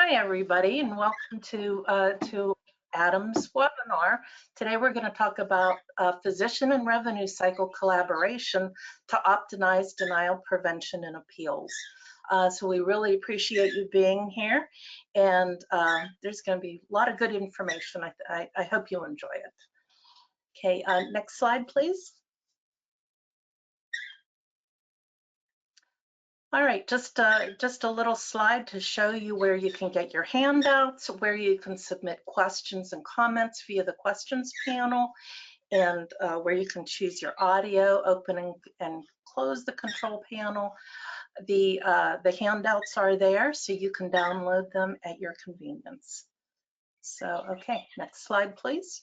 Hi, everybody, and welcome to Adam's webinar. Today, we're going to talk about physician and revenue cycle collaboration to optimize denial prevention and appeals. So we really appreciate you being here, and there's going to be a lot of good information. I hope you enjoy it. Okay, next slide, please. All right, just a little slide to show you where you can get your handouts, where you can submit questions and comments via the questions panel, and where you can choose your audio, open and close the control panel. The handouts are there, so you can download them at your convenience. So, okay, next slide, please.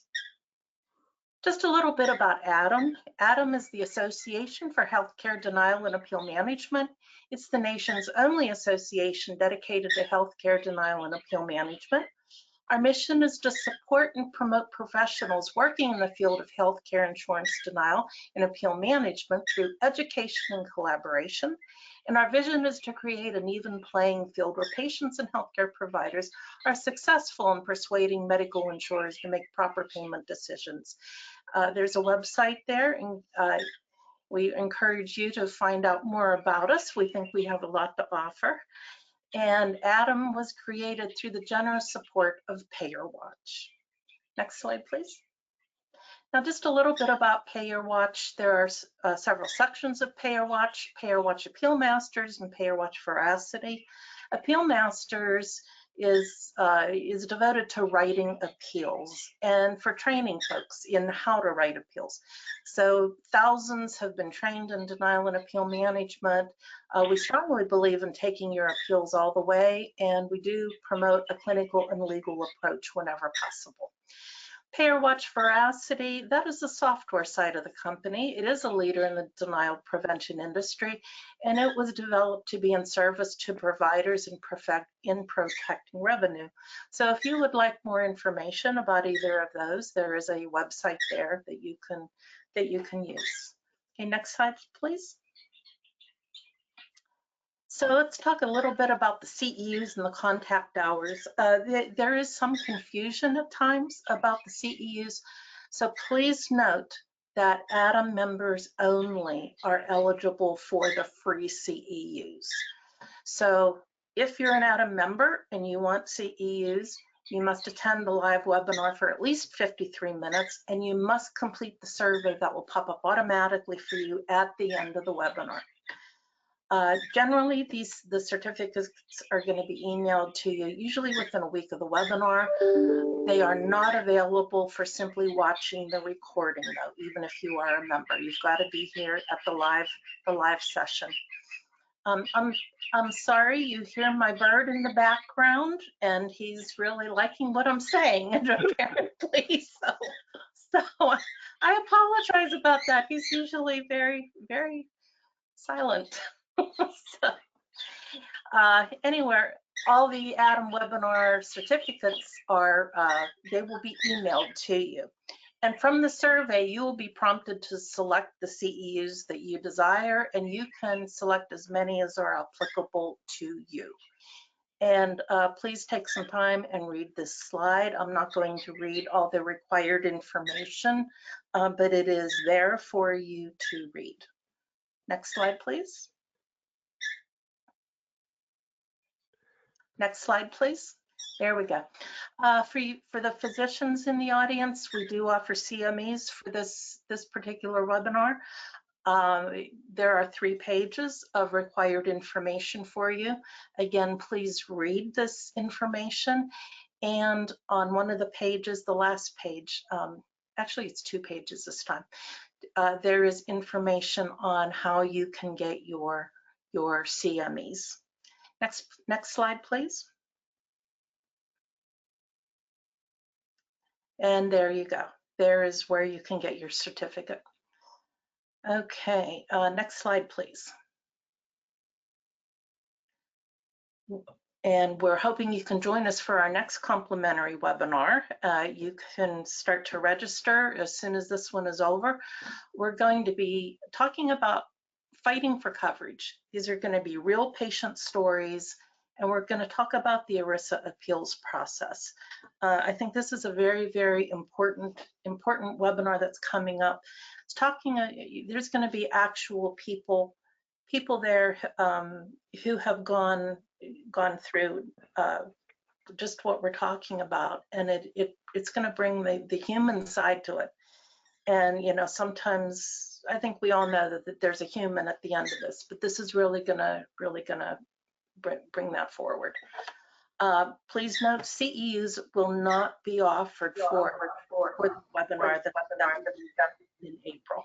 Just a little bit about ADAM. ADAM is the Association for Healthcare Denial and Appeal Management. It's the nation's only association dedicated to healthcare denial and appeal management. Our mission is to support and promote professionals working in the field of healthcare insurance denial and appeal management through education and collaboration. And our vision is to create an even playing field where patients and healthcare providers are successful in persuading medical insurers to make proper payment decisions. There's a website there, and we encourage you to find out more about us. We think we have a lot to offer. And ADAM was created through the generous support of PayerWatch. Next slide, please. Now, just a little bit about PayerWatch. There are several sections of PayerWatch: PayerWatch Appeal Masters and PayerWatch Veracity. Appeal Masters is devoted to writing appeals and for training folks in how to write appeals. So thousands have been trained in denial and appeal management. We strongly believe in taking your appeals all the way, and we do promote a clinical and legal approach whenever possible. PayerWatch Veracity, that is the software side of the company. It is a leader in the denial prevention industry, and it was developed to be in service to providers in protecting revenue. So if you would like more information about either of those, there is a website there that you can use. Okay, next slide, please. So let's talk a little bit about the CEUs and the contact hours. There is some confusion at times about the CEUs, so please note that ADAM members only are eligible for the free CEUs. So if you're an ADAM member and you want CEUs, you must attend the live webinar for at least 53 minutes, and you must complete the survey that will pop up automatically for you at the end of the webinar. Generally, the certificates are going to be emailed to you usually within a week of the webinar. They are not available for simply watching the recording, though, even if you are a member. You've got to be here at the live session. I'm sorry, you hear my bird in the background, and he's really liking what I'm saying, apparently. So I apologize about that. He's usually very, very silent. Anywhere, all the ADAM webinar certificates they will be emailed to you. And from the survey, you will be prompted to select the CEUs that you desire, and you can select as many as are applicable to you. And please take some time and read this slide. I'm not going to read all the required information, but it is there for you to read. Next slide, please. Next slide, please. There we go. For the physicians in the audience, we do offer CMEs for this particular webinar. There are 3 pages of required information for you. Again, please read this information. And on one of the pages, the last page, actually it's 2 pages this time, there is information on how you can get your CMEs. Next slide, please. And there you go. There is where you can get your certificate. Okay, next slide, please. And we're hoping you can join us for our next complimentary webinar. You can start to register as soon as this one is over. We're going to be talking about fighting for coverage. These are going to be real patient stories and we're going to talk about the ERISA appeals process. I think this is a very, very important webinar that's coming up. It's talking, there's going to be actual people there who have gone through just what we're talking about, and it's going to bring the human side to it. And sometimes I think we all know that there's a human at the end of this, but this is really gonna bring that forward. Please note, CEUs will not be offered for the webinar that in April.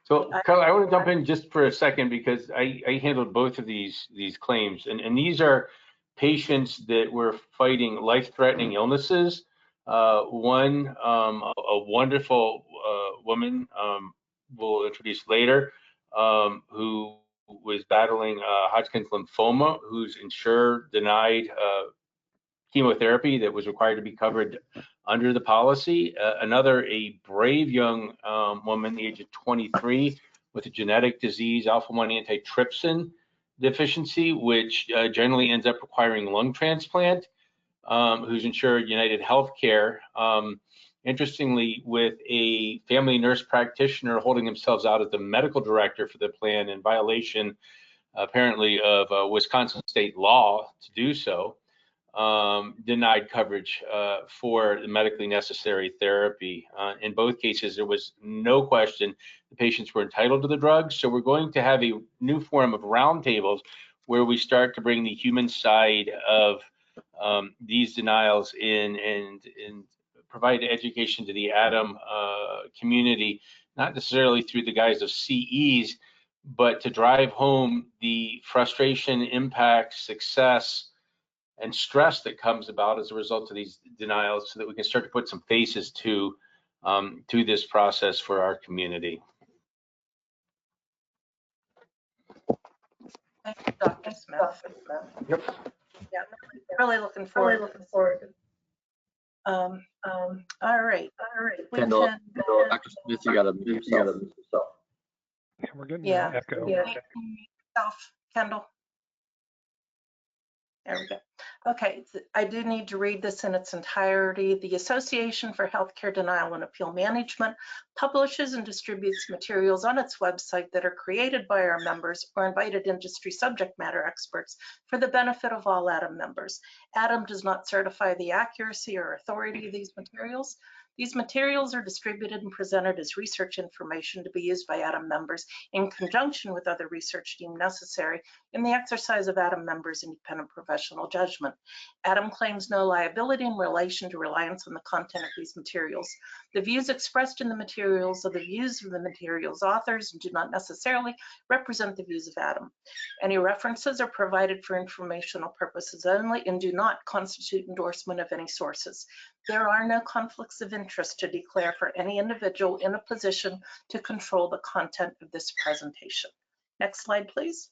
So, Carla, I want to jump in just for a second because I handled both of these claims, and these are patients that were fighting life-threatening illnesses. One, a wonderful woman we'll introduce later, who was battling Hodgkin's lymphoma, whose insurer denied chemotherapy that was required to be covered under the policy. Another, a brave young woman, the age of 23, with a genetic disease, alpha-1 antitrypsin deficiency, which generally ends up requiring lung transplant, who's insured United Healthcare. Interestingly, with a family nurse practitioner holding themselves out as the medical director for the plan in violation, apparently, of Wisconsin state law to do so, denied coverage for the medically necessary therapy. In both cases, there was no question the patients were entitled to the drugs. So we're going to have a new form of roundtables where we start to bring the human side of these denials in and provide education to the ADAM community, not necessarily through the guise of CEs, but to drive home the frustration, impact, success, and stress that comes about as a result of these denials, so that we can start to put some faces to this process for our community. Thank you, Dr. Smith. Yep. Yeah, really looking forward. All right. Kendall, Dr. Smith, you gotta mute yourself. Yeah, we're getting Yeah. an echo. Yeah. Kendall. There we go. Okay, I do need to read this in its entirety. The Association for Healthcare Denial and Appeal Management publishes and distributes materials on its website that are created by our members or invited industry subject matter experts for the benefit of all ADAM members. ADAM does not certify the accuracy or authority of these materials. These materials are distributed and presented as research information to be used by ADAM members in conjunction with other research deemed necessary in the exercise of ADAM members' independent professional judgment. ADAM claims no liability in relation to reliance on the content of these materials. The views expressed in the materials are the views of the materials authors and do not necessarily represent the views of ADAM. Any references are provided for informational purposes only and do not constitute endorsement of any sources. There are no conflicts of interest to declare for any individual in a position to control the content of this presentation. Next slide, please.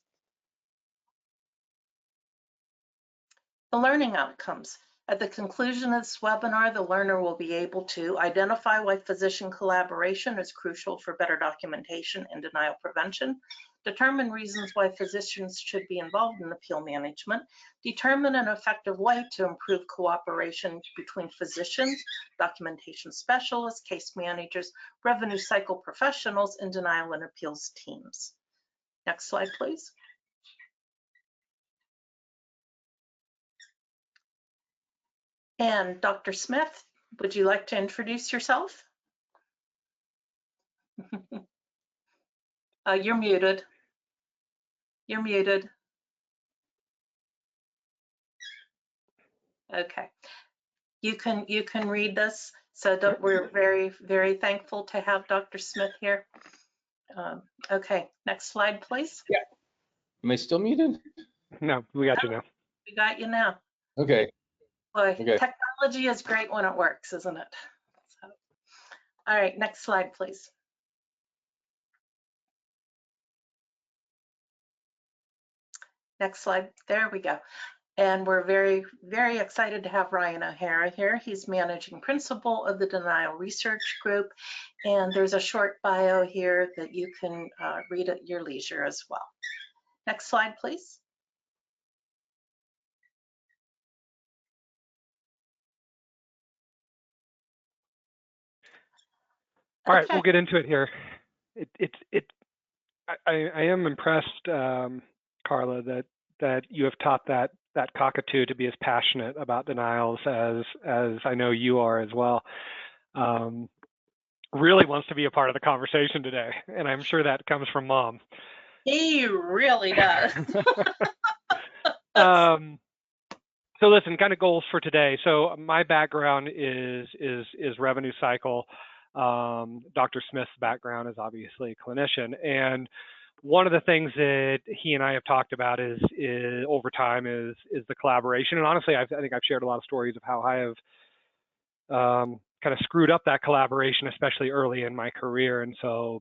The learning outcomes. At the conclusion of this webinar, the learner will be able to identify why physician collaboration is crucial for better documentation and denial prevention, determine reasons why physicians should be involved in appeal management, determine an effective way to improve cooperation between physicians, documentation specialists, case managers, revenue cycle professionals, and denial and appeals teams. Next slide, please. And Dr. Smith, would you like to introduce yourself? You're muted. You're muted. Okay. You can read this. So we're very, very thankful to have Dr. Smith here. Okay, next slide, please. Yeah. Am I still muted? No, we got you now. We got you now. Okay. Boy, Okay. Technology is great when it works, isn't it? So, all right, next slide, please. Next slide. There we go. And we're very, very excited to have Ryan O'Hara here. He's managing principal of the Denial Research Group. And there's a short bio here that you can read at your leisure as well. Next slide, please. All right, Okay. we'll get into it here. I am impressed, Carla, that you have taught that cockatoo to be as passionate about denials as I know you are as well. Really wants to be a part of the conversation today, and I'm sure that comes from Mom. He really does. So listen, kind of goals for today. So my background is revenue cycle. Dr. Smith's background is obviously a clinician, and one of the things that he and I have talked about is over time is the collaboration. And honestly, I think I've shared a lot of stories of how I have kind of screwed up that collaboration, especially early in my career. And so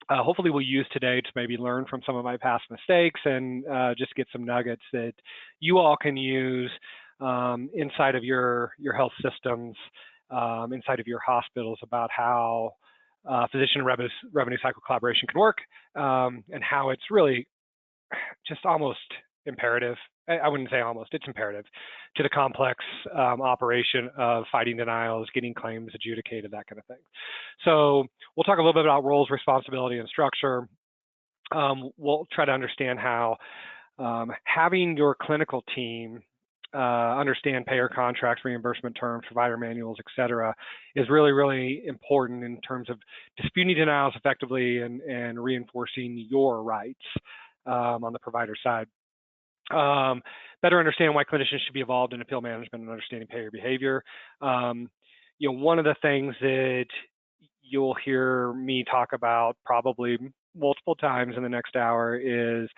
hopefully we'll use today to maybe learn from some of my past mistakes and just get some nuggets that you all can use inside of your health systems, inside of your hospitals, about how physician revenue cycle collaboration can work, and how it's really just almost imperative. I wouldn't say almost, it's imperative to the complex operation of fighting denials, getting claims adjudicated, that kind of thing. So we'll talk a little bit about roles, responsibility, and structure. We'll try to understand how having your clinical team understand payer contracts, reimbursement terms, provider manuals, et cetera, is really, really important in terms of disputing denials effectively and reinforcing your rights on the provider side. Better understand why clinicians should be involved in appeal management and understanding payer behavior. One of the things that you'll hear me talk about probably multiple times in the next hour is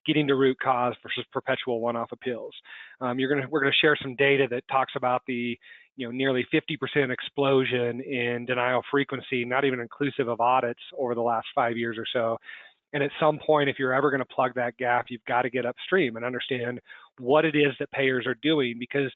getting to root cause versus perpetual one-off appeals. We're going to share some data that talks about the nearly 50% explosion in denial frequency, not even inclusive of audits, over the last 5 years or so. And at some point, if you're ever going to plug that gap, you've got to get upstream and understand what it is that payers are doing. Because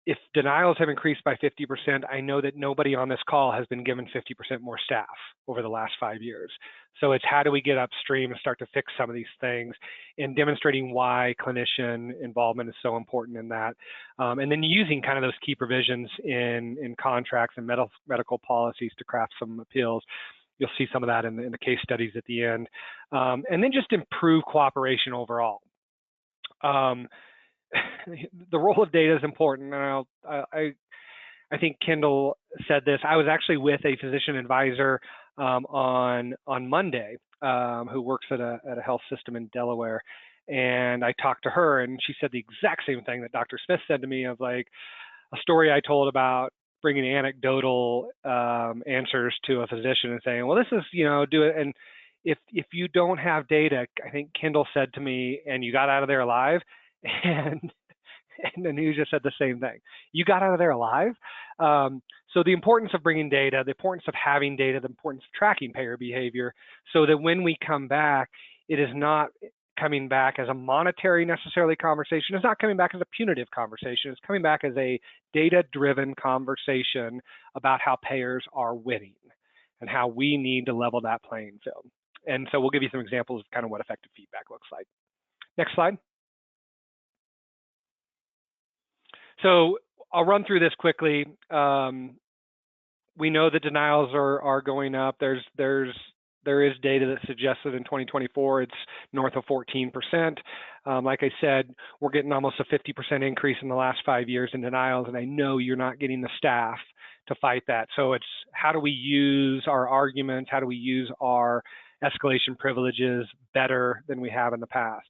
if denials have increased by 50%, I know that nobody on this call has been given 50% more staff over the last 5 years. So it's how do we get upstream and start to fix some of these things, and demonstrating why clinician involvement is so important in that. And then using kind of those key provisions in contracts and medical policies to craft some appeals. You'll see some of that in the case studies at the end. And then just improve cooperation overall. The role of data is important, and I think Kendall said this. I was actually with a physician advisor on Monday who works at a health system in Delaware, and I talked to her, and she said the exact same thing that Dr. Smith said to me, of like a story I told about bringing anecdotal answers to a physician and saying, well, this is, do it. And if you don't have data, I think Kendall said to me, and you got out of there alive. And Anu just said the same thing. You got out of there alive. So the importance of bringing data, the importance of having data, the importance of tracking payer behavior, so that when we come back, it is not coming back as a monetary necessarily conversation. It's not coming back as a punitive conversation. It's coming back as a data-driven conversation about how payers are winning and how we need to level that playing field. And so we'll give you some examples of kind of what effective feedback looks like. Next slide. So I'll run through this quickly. We know that denials are going up. There is data that suggests that in 2024, it's north of 14%. Like I said, we're getting almost a 50% increase in the last 5 years in denials, and I know you're not getting the staff to fight that. So it's how do we use our arguments? How do we use our escalation privileges better than we have in the past?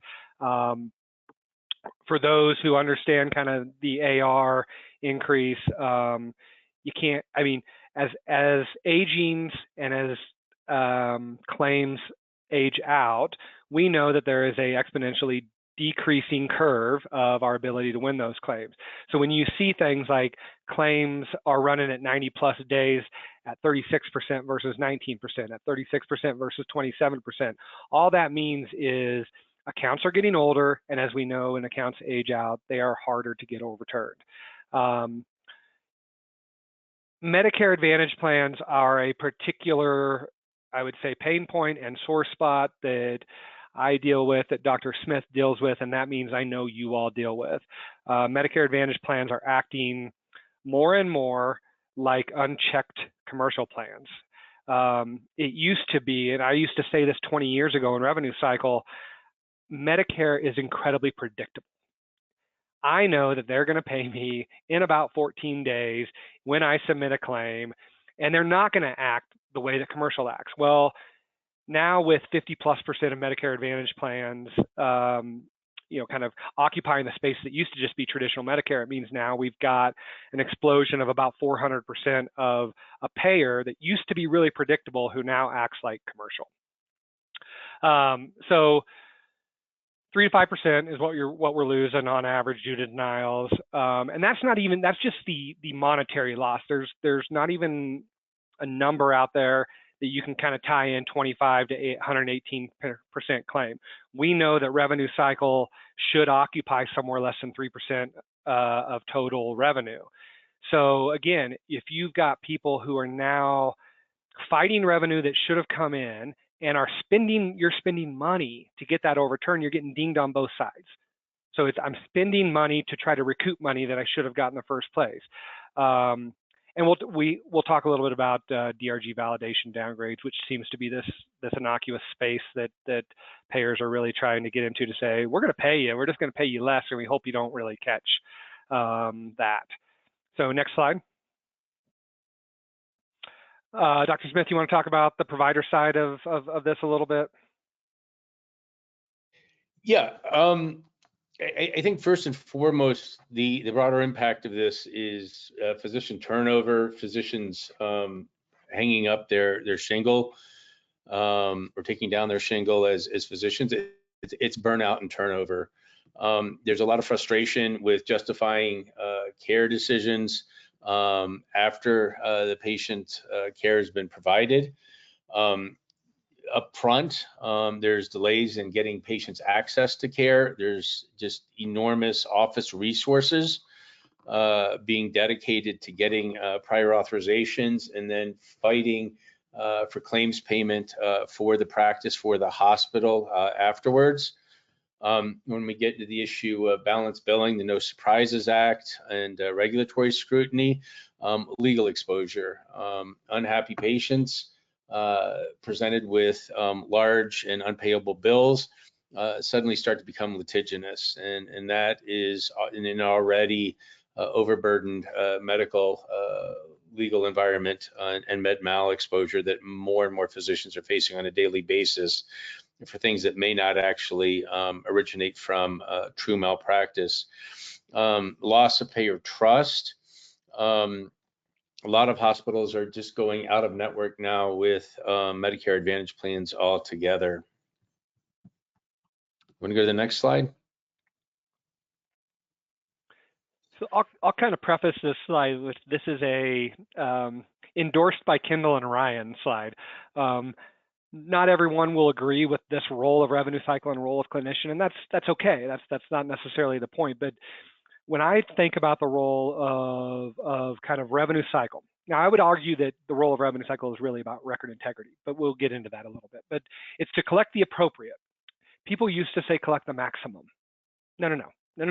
For those who understand kind of the AR increase, you can't, I mean, as agings and as claims age out, we know that there is a exponentially decreasing curve of our ability to win those claims. So when you see things like claims are running at 90 plus days at 36% versus 19%, at 36% versus 27%, all that means is accounts are getting older, and as we know, when accounts age out, they are harder to get overturned. Medicare Advantage plans are a particular, I would say, pain point and sore spot that I deal with, that Dr. Smith deals with, and that means I know you all deal with. Medicare Advantage plans are acting more and more like unchecked commercial plans. It used to be, and I used to say this 20 years ago in revenue cycle, Medicare is incredibly predictable. I know that they're going to pay me in about 14 days when I submit a claim, and they're not going to act the way that commercial acts. Well, now with 50+% of Medicare Advantage plans, kind of occupying the space that used to just be traditional Medicare, it means now we've got an explosion of about 400% of a payer that used to be really predictable who now acts like commercial. So 3 to 5% is what we're losing on average due to denials, and that's just the monetary loss. There's not even a number out there that you can kind of tie in 25 to 118% claim. We know that revenue cycle should occupy somewhere less than 3% of total revenue. So again, if you've got people who are now fighting revenue that should have come in and you're spending money to get that overturned, you're getting dinged on both sides. So I'm spending money to try to recoup money that I should have got in the first place. And we'll talk a little bit about DRG validation downgrades, which seems to be this innocuous space that payers are really trying to get into to say, we're going to pay you, we're just going to pay you less, and we hope you don't really catch that. So next slide. Dr. Smith, you want to talk about the provider side of this a little bit? Yeah. I think first and foremost, the broader impact of this is physician turnover, physicians hanging up their shingle or taking down their shingle as physicians. It's burnout and turnover. There's a lot of frustration with justifying care decisions after the patient care has been provided. Up front, there's delays in getting patients access to care. There's just enormous office resources being dedicated to getting prior authorizations and then fighting for claims payment for the practice, for the hospital afterwards. When we get to the issue of balanced billing, the No Surprises Act, and regulatory scrutiny, legal exposure, unhappy patients presented with large and unpayable bills suddenly start to become litigious, and that is in an already overburdened medical legal environment and med mal exposure that more and more physicians are facing on a daily basis for things that may not actually originate from true malpractice. Loss of payer trust. A lot of hospitals are just going out of network now with Medicare Advantage plans altogether. Want to go to the next slide? So I'll kind of preface this slide with, this is a endorsed by Kendall and Ryan slide. Not everyone will agree with this role of revenue cycle and role of clinician, and that's okay. That's not necessarily the point. But when I think about the role of kind of revenue cycle, now I would argue that the role of revenue cycle is really about record integrity, but we'll get into that a little bit. But it's to collect the appropriate. People used to say collect the maximum. No. We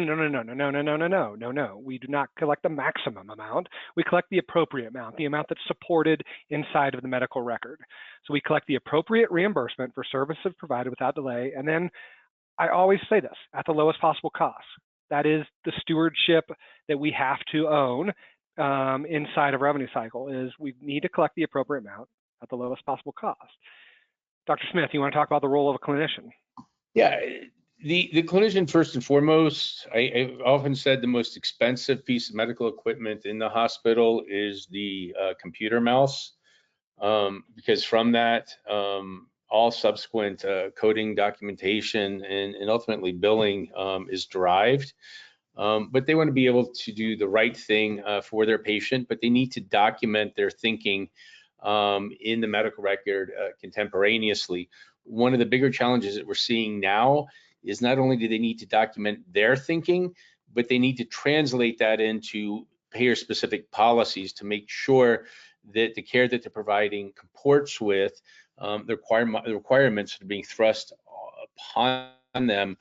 do not collect the maximum amount. We collect the appropriate amount, the amount that's supported inside of the medical record. So we collect the appropriate reimbursement for services provided without delay. And then I always say this, at the lowest possible cost. That is the stewardship that we have to own inside of revenue cycle, is we need to collect the appropriate amount at the lowest possible cost. Dr. Smith, you want to talk about the role of a clinician? Yeah, the clinician first and foremost. I've often said the most expensive piece of medical equipment in the hospital is the computer mouse, because from that, all subsequent coding, documentation, and ultimately billing is derived. But they want to be able to do the right thing for their patient, but they need to document their thinking in the medical record contemporaneously. One of the bigger challenges that we're seeing now is not only do they need to document their thinking, but they need to translate that into payer-specific policies to make sure that the care that they're providing comports with the requirements that are being thrust upon them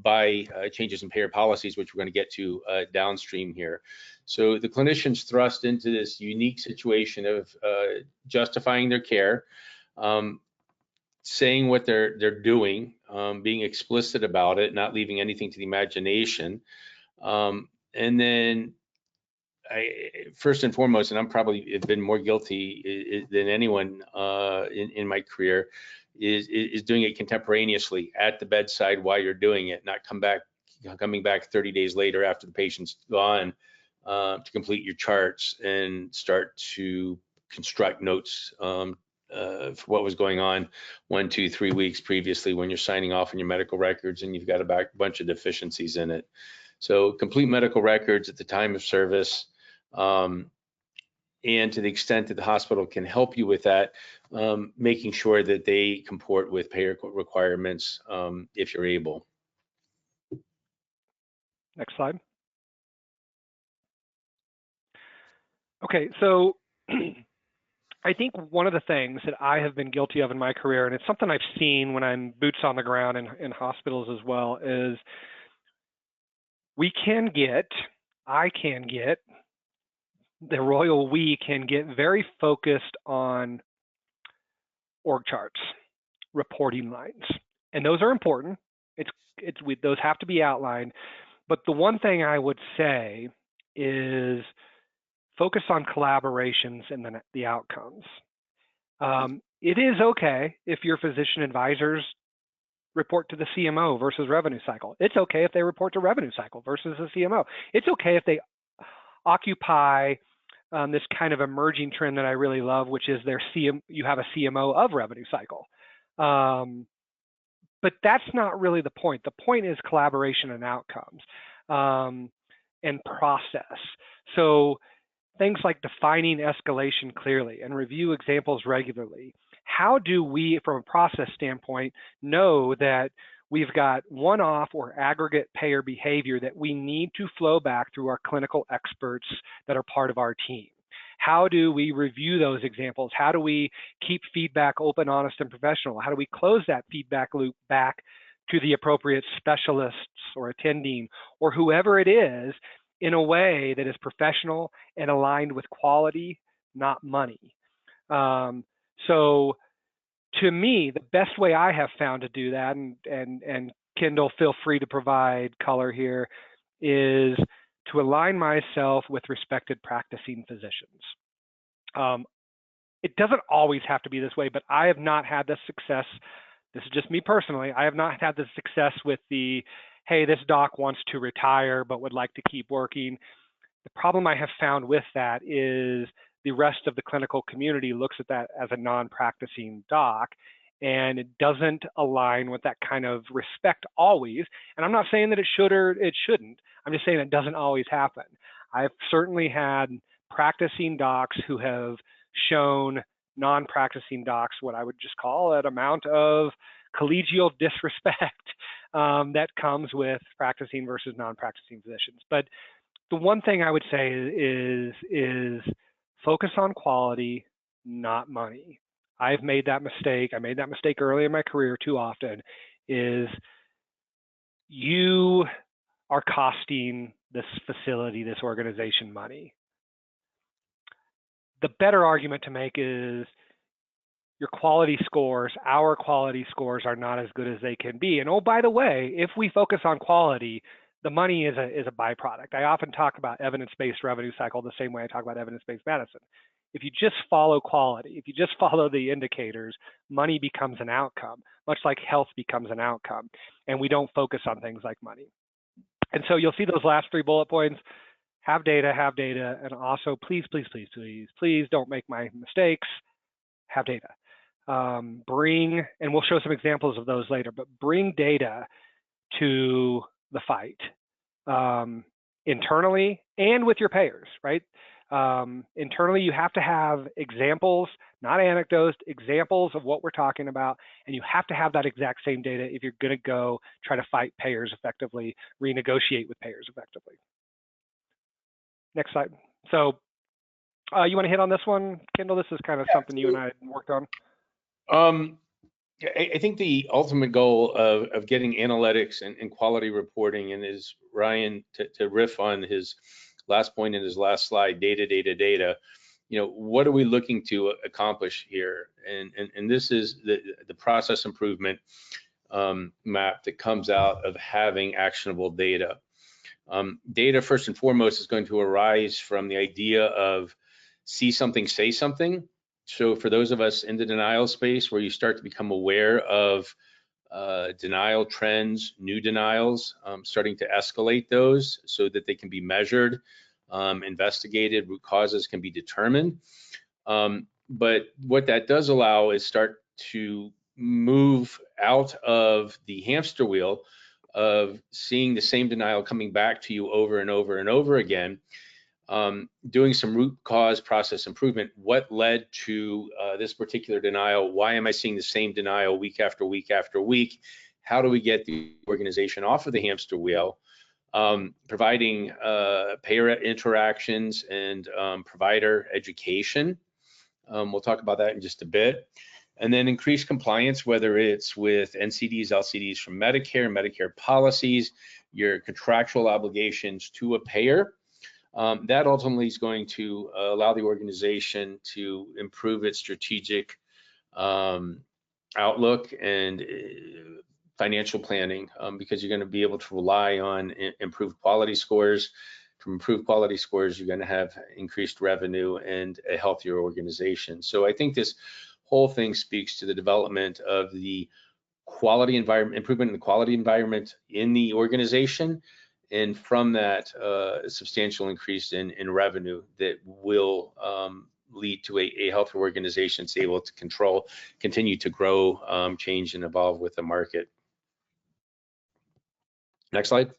by changes in payer policies, which we're going to get to downstream here. So the clinicians thrust into this unique situation of justifying their care, saying what they're doing, being explicit about it, not leaving anything to the imagination. And then first and foremost, and I'm probably have been more guilty than anyone in my career, is doing it contemporaneously at the bedside while you're doing it, not coming back 30 days later after the patient's gone to complete your charts and start to construct notes for what was going on 1, 2, 3 weeks previously when you're signing off on your medical records and you've got a bunch of deficiencies in it. So complete medical records at the time of service, and to the extent that the hospital can help you with that, making sure that they comport with payer requirements if you're able. Next slide. Okay, so I think one of the things that I have been guilty of in my career, and it's something I've seen when I'm boots on the ground in hospitals as well, is the royal we can get very focused on org charts, reporting lines, and those are important. Those have to be outlined. But the one thing I would say is focus on collaborations and then the outcomes. It is okay if your physician advisors report to the CMO versus revenue cycle. It's okay if they report to revenue cycle versus the CMO. It's okay if they occupy this kind of emerging trend that I really love, which is you have a CMO of revenue cycle. But that's not really the point. The point is collaboration and outcomes and process. So things like defining escalation clearly and review examples regularly. How do we, from a process standpoint, know that we've got one-off or aggregate payer behavior that we need to flow back through our clinical experts that are part of our team? How do we review those examples? How do we keep feedback open, honest, and professional? How do we close that feedback loop back to the appropriate specialists or attending or whoever it is in a way that is professional and aligned with quality, not money? So to me, the best way I have found to do that, and Kendall, feel free to provide color here, is to align myself with respected practicing physicians. It doesn't always have to be this way, but I have not had the success, this is just me personally, I have not had the success with the, hey, this doc wants to retire but would like to keep working. The problem I have found with that is the rest of the clinical community looks at that as a non-practicing doc, and it doesn't align with that kind of respect always. And I'm not saying that it should or it shouldn't. I'm just saying it doesn't always happen. I've certainly had practicing docs who have shown non-practicing docs what I would just call an amount of collegial disrespect that comes with practicing versus non-practicing physicians. But the one thing I would say is focus on quality, not money. I've made that mistake. I made that mistake early in my career too often, is you are costing this facility, this organization money. The better argument to make is your quality scores, our quality scores are not as good as they can be. And oh, by the way, if we focus on quality, the money is a byproduct. I often talk about evidence-based revenue cycle the same way I talk about evidence-based medicine. If you just follow quality, if you just follow the indicators, money becomes an outcome, much like health becomes an outcome, and we don't focus on things like money. And so you'll see those last 3 bullet points: have data, and also please, please, please, please, please don't make my mistakes, have data. Bring, and we'll show some examples of those later, but bring data to the fight, internally and with your payers, right? Internally, you have to have examples, not anecdotes, examples of what we're talking about, and you have to have that exact same data if you're going to go try to fight payers effectively, renegotiate with payers effectively. Next slide. So you want to hit on this one, Kendall? This is kind of something you and I worked on. I think the ultimate goal of getting analytics and quality reporting, and is Ryan, to riff on his last point in his last slide, data, what are we looking to accomplish here? And this is the process improvement map that comes out of having actionable data. Data, first and foremost, is going to arise from the idea of see something, say something. So for those of us in the denial space, where you start to become aware of denial trends, new denials, starting to escalate those so that they can be measured, investigated, root causes can be determined. But what that does allow is start to move out of the hamster wheel of seeing the same denial coming back to you over and over and over again, doing some root cause process improvement. What led to this particular denial? Why am I seeing the same denial week after week after week? How do we get the organization off of the hamster wheel? Providing payer interactions and provider education. We'll talk about that in just a bit. And then increase compliance, whether it's with NCDs, LCDs from Medicare, Medicare policies, your contractual obligations to a payer. That ultimately is going to allow the organization to improve its strategic outlook and financial planning, because you're going to be able to rely on improved quality scores. From improved quality scores, you're going to have increased revenue and a healthier organization. So I think this whole thing speaks to the development of the quality environment, improvement in the quality environment in the organization, and from that, a substantial increase in revenue that will lead to a healthier organization that's able to continue to grow, change, and evolve with the market. Next slide.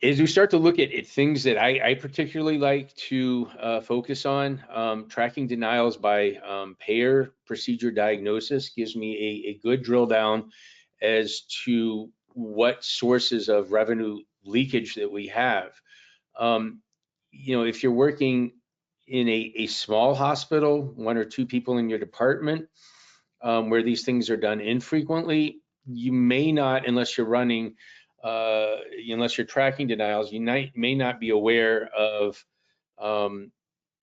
As we start to look at things that I particularly like to focus on, tracking denials by payer procedure diagnosis gives me a good drill down as to what sources of revenue leakage that we have. If you're working in a small hospital, 1 or 2 people in your department, where these things are done infrequently, you may not, unless you're running unless you're tracking denials, you may not be aware of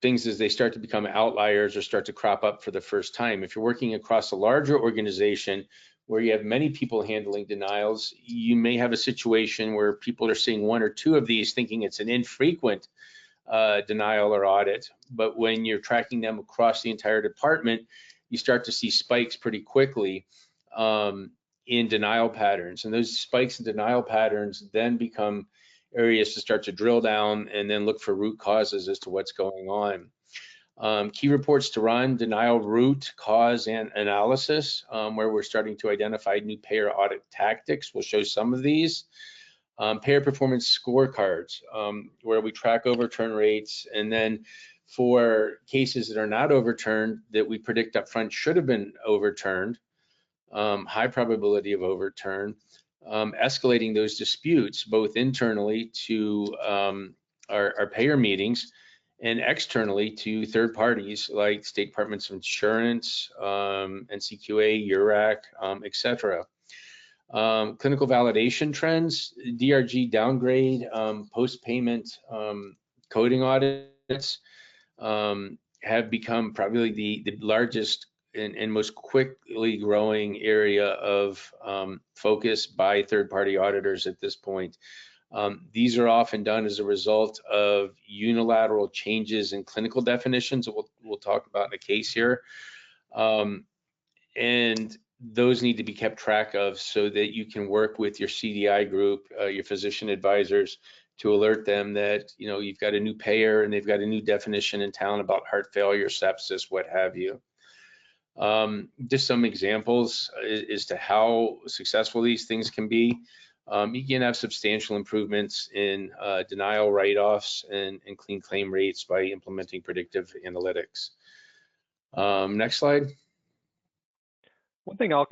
things as they start to become outliers or start to crop up for the first time. If you're working across a larger organization where you have many people handling denials, you may have a situation where people are seeing 1 or 2 of these thinking it's an infrequent denial or audit. But when you're tracking them across the entire department, you start to see spikes pretty quickly in denial patterns, and those spikes in denial patterns then become areas to start to drill down and then look for root causes as to what's going on. Key reports to run: denial root cause and analysis, where we're starting to identify new payer audit tactics. We'll show some of these. Payer performance scorecards, where we track overturn rates, and then for cases that are not overturned that we predict up front should have been overturned, high probability of overturn, escalating those disputes both internally to our payer meetings and externally to third parties like state departments of insurance, NCQA, URAC, et cetera. Clinical validation trends, DRG downgrade, post-payment coding audits have become probably the largest and most quickly growing area of focus by third-party auditors at this point. These are often done as a result of unilateral changes in clinical definitions that we'll talk about in a case here. And those need to be kept track of so that you can work with your CDI group, your physician advisors, to alert them that you've got a new payer and they've got a new definition in town about heart failure, sepsis, what have you. Just some examples as to how successful these things can be. You can have substantial improvements in denial write-offs and clean claim rates by implementing predictive analytics. Next slide. One thing I'll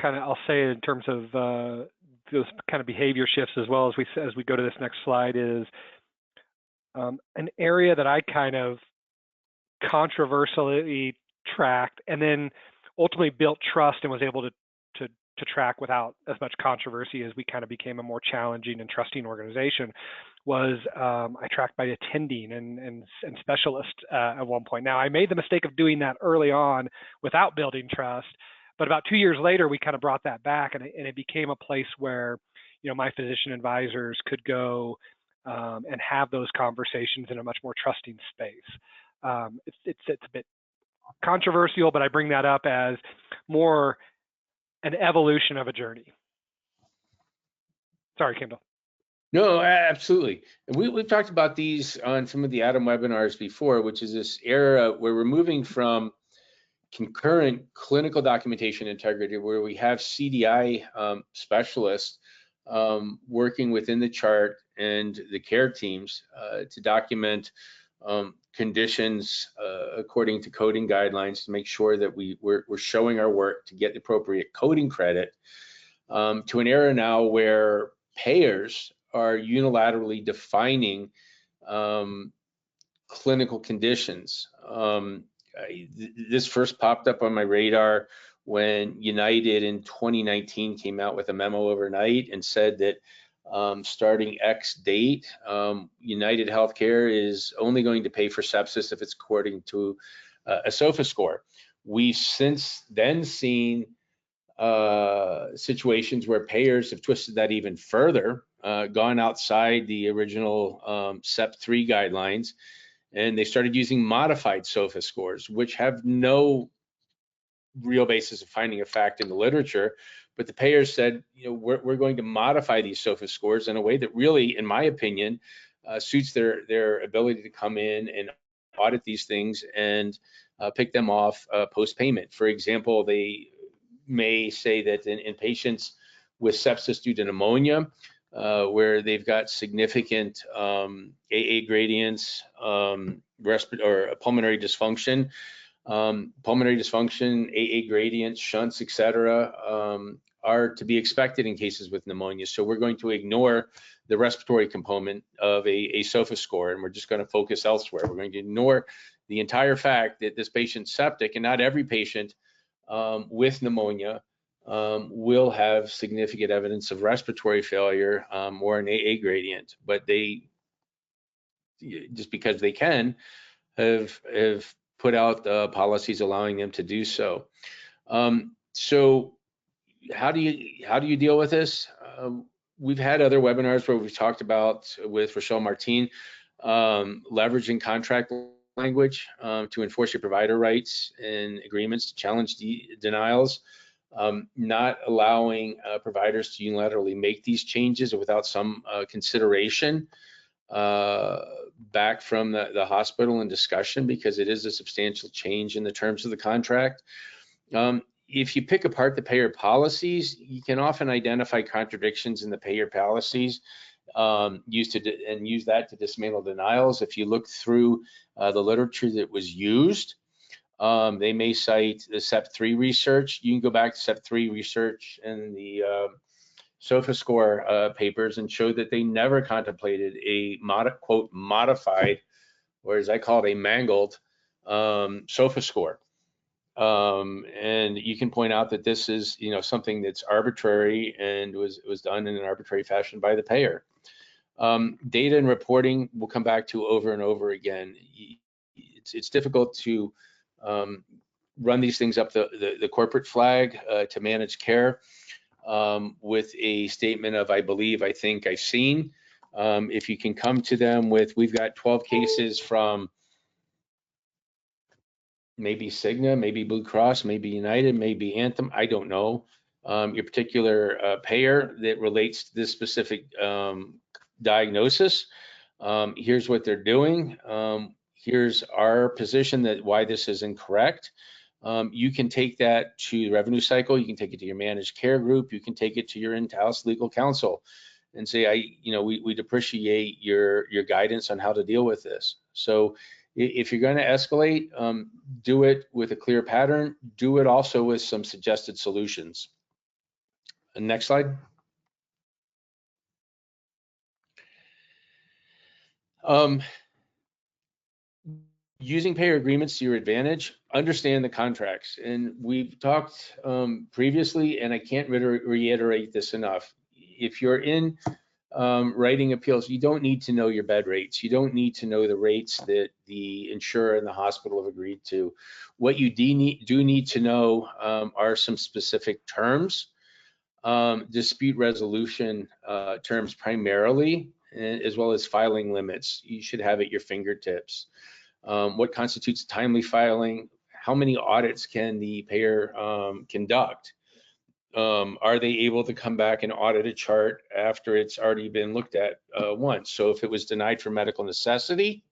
say in terms of those kind of behavior shifts as well as we go to this next slide is an area that I kind of controversially tracked and then ultimately built trust and was able to track without as much controversy as we kind of became a more challenging and trusting organization was I tracked by attending and specialists at one point. Now, I made the mistake of doing that early on without building trust, but about 2 years later, we kind of brought that back and it became a place where, you know, my physician advisors could go and have those conversations in a much more trusting space. It's a bit controversial, but I bring that up as more an evolution of a journey. Sorry, Kendall. No, absolutely. And we've talked about these on some of the Adam webinars before, which is this era where we're moving from concurrent clinical documentation integrity, where we have CDI specialists working within the chart and the care teams to document conditions according to coding guidelines to make sure that we're showing our work to get the appropriate coding credit, to an era now where payers are unilaterally defining clinical conditions. This first popped up on my radar when United in 2019 came out with a memo overnight and said that starting X date, United Healthcare is only going to pay for sepsis if it's according to a SOFA score. We've since then seen situations where payers have twisted that even further, gone outside the original SEP3 guidelines, and they started using modified SOFA scores, which have no real basis of finding a fact in the literature. But the payers said, you know, we're going to modify these SOFA scores in a way that really, in my opinion, suits their ability to come in and audit these things and pick them off post-payment. For example, they may say that in patients with sepsis due to pneumonia, where they've got significant AA gradients, or pulmonary dysfunction, AA gradients, shunts, etc., are to be expected in cases with pneumonia. So we're going to ignore the respiratory component of a SOFA score, and we're just going to focus elsewhere. We're going to ignore the entire fact that this patient's septic, and not every patient with pneumonia will have significant evidence of respiratory failure or an AA gradient, but they, just because they can, have put out policies allowing them to do so. So how do you deal with this? We've had other webinars where we've talked about with Rochelle Martin leveraging contract language to enforce your provider rights and agreements to challenge denials, not allowing providers to unilaterally make these changes without some consideration back from the hospital and discussion, because it is a substantial change in the terms of the contract. If you pick apart the payer policies, you can often identify contradictions in the payer policies, use that to dismantle denials. If you look through the literature that was used, they may cite the SEP3 research. You can go back to SEP3 research and the SOFA score papers and show that they never contemplated a quote modified, or as I call it, a mangled SOFA score. And you can point out that this is, you know, something that's arbitrary and was done in an arbitrary fashion by the payer. Data and reporting we'll come back to over and over again. It's difficult to run these things up the corporate flag to manage care with a statement of I believe, I think, I've seen. If you can come to them with, we've got 12 cases from maybe Cigna, maybe Blue Cross, maybe United, maybe Anthem, I don't know, your particular payer that relates to this specific diagnosis. Here's what they're doing. Here's our position that why this is incorrect. You can take that to the revenue cycle. You can take it to your managed care group. You can take it to your in-house legal counsel and say, we'd appreciate your guidance on how to deal with this. So if you're going to escalate, do it with a clear pattern. Do it also with some suggested solutions. Next slide. Using payer agreements to your advantage, understand the contracts. And we've talked previously, and I can't reiterate this enough. If you're in writing appeals, you don't need to know your bed rates. You don't need to know the rates that the insurer and the hospital have agreed to. What you do need to know are some specific terms, dispute resolution terms primarily, as well as filing limits. You should have at your fingertips. What constitutes timely filing? How many audits can the payer conduct? Are they able to come back and audit a chart after it's already been looked at once? So if it was denied for medical necessity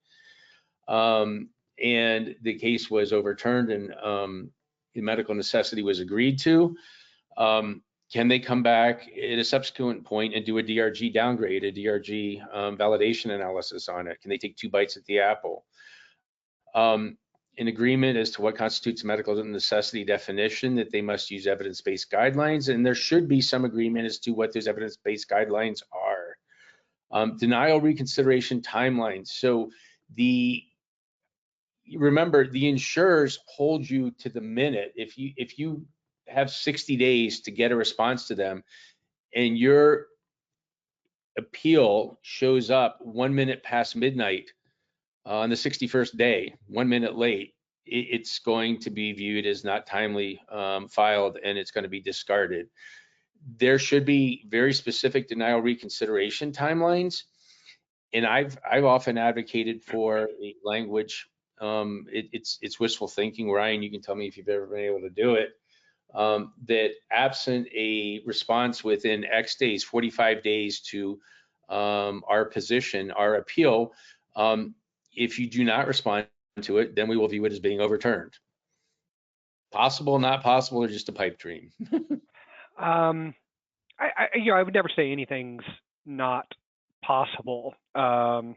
and the case was overturned and the medical necessity was agreed to, can they come back at a subsequent point and do a DRG downgrade, a DRG validation analysis on it? Can they take 2 bites at the apple? An agreement as to what constitutes medical necessity definition, that they must use evidence-based guidelines, and there should be some agreement as to what those evidence-based guidelines are. Denial reconsideration timelines. So remember, the insurers hold you to the minute. If you have 60 days to get a response to them, and your appeal shows up 1 minute past midnight on the 61st day, 1 minute late, it's going to be viewed as not timely filed, and it's going to be discarded. There should be very specific denial reconsideration timelines, and I've often advocated for a language. It's wishful thinking, Ryan. You can tell me if you've ever been able to do it. That absent a response within X days, 45 days to our position, our appeal, if you do not respond to it, then we will view it as being overturned. Possible, not possible, or just a pipe dream? I would never say anything's not possible. There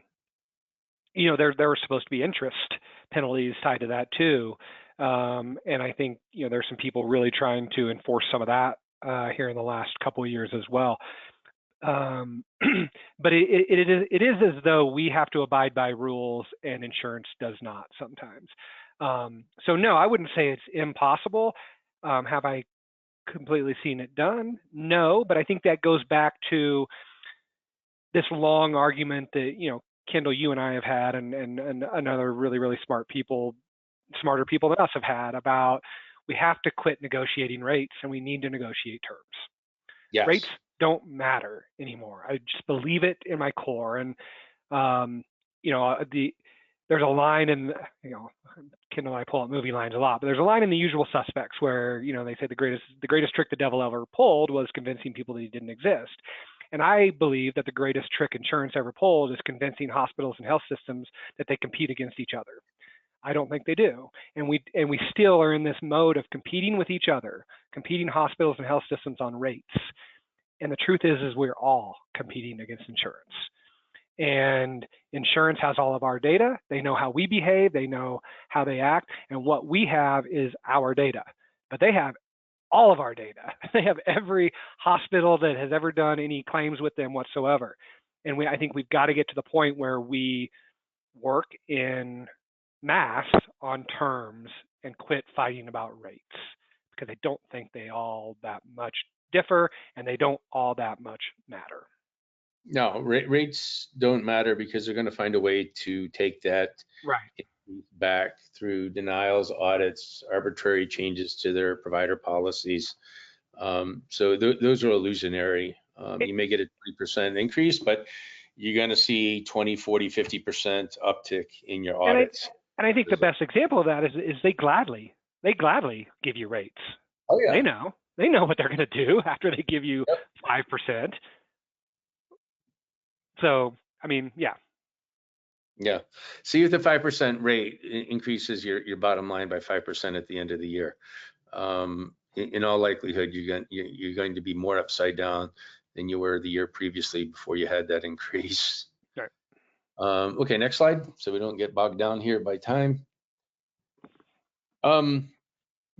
were supposed to be interest penalties tied to that too. And I think, there's some people really trying to enforce some of that here in the last couple of years as well. But it is as though we have to abide by rules and insurance does not sometimes. So no, I wouldn't say it's impossible. Have I completely seen it done? No, but I think that goes back to this long argument that, Kendall, you and I have had, and another really smarter people than us have had about we have to quit negotiating rates and we need to negotiate terms. Yes. Rates don't matter anymore. I just believe it in my core. And there's a line in, Kendall and I pull out movie lines a lot, but there's a line in The Usual Suspects where, they say the greatest trick the devil ever pulled was convincing people that he didn't exist. And I believe that the greatest trick insurance ever pulled is convincing hospitals and health systems that they compete against each other. I don't think they do. And we still are in this mode of competing with each other, competing hospitals and health systems on rates. And the truth is we're all competing against insurance. And insurance has all of our data. They know how we behave. They know how they act. And what we have is our data. But they have all of our data. They have every hospital that has ever done any claims with them whatsoever. And I think we've got to get to the point where we work in mass on terms and quit fighting about rates, because I don't think they all that much differ and they don't all that much matter. No, rates don't matter because they're going to find a way to take that back through denials, audits, arbitrary changes to their provider policies. So those are illusionary. You may get a 3% increase, but you're going to see 20, 40, 50% uptick in your audits. And I think the best example of that is they gladly give you rates. Oh yeah. They know what they're going to do after they give you 5%. So, I mean, yeah. Yeah. See if the 5% rate increases your bottom line by 5% at the end of the year. In all likelihood, you're going to be more upside down than you were the year previously before you had that increase. Right. Okay, next slide, so we don't get bogged down here by time.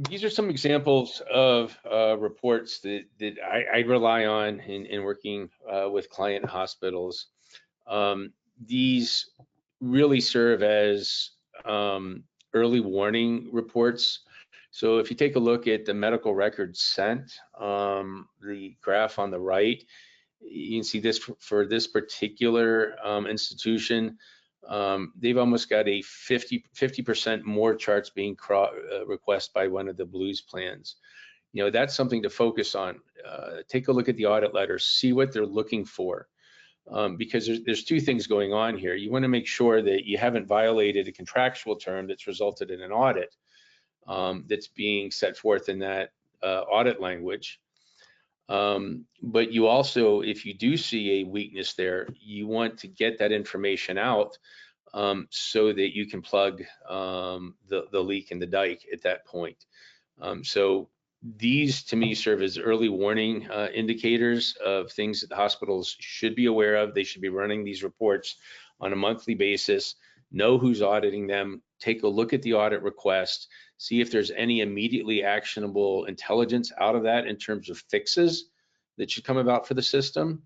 These are some examples of reports that I rely on in working with client hospitals. These really serve as early warning reports. So if you take a look at the medical records sent, the graph on the right, you can see this for this particular institution. They've almost got a 50% more charts being requested by one of the Blues plans. You know, that's something to focus on. Take a look at the audit letters, see what they're looking for. Because there's two things going on here. You want to make sure that you haven't violated a contractual term that's resulted in an audit that's being set forth in that audit language. But you also, if you do see a weakness there, you want to get that information out so that you can plug the leak in the dike at that point. So these to me serve as early warning indicators of things that the hospitals should be aware of. They should be running these reports on a monthly basis, know who's auditing them, take a look at the audit request, see if there's any immediately actionable intelligence out of that in terms of fixes that should come about for the system,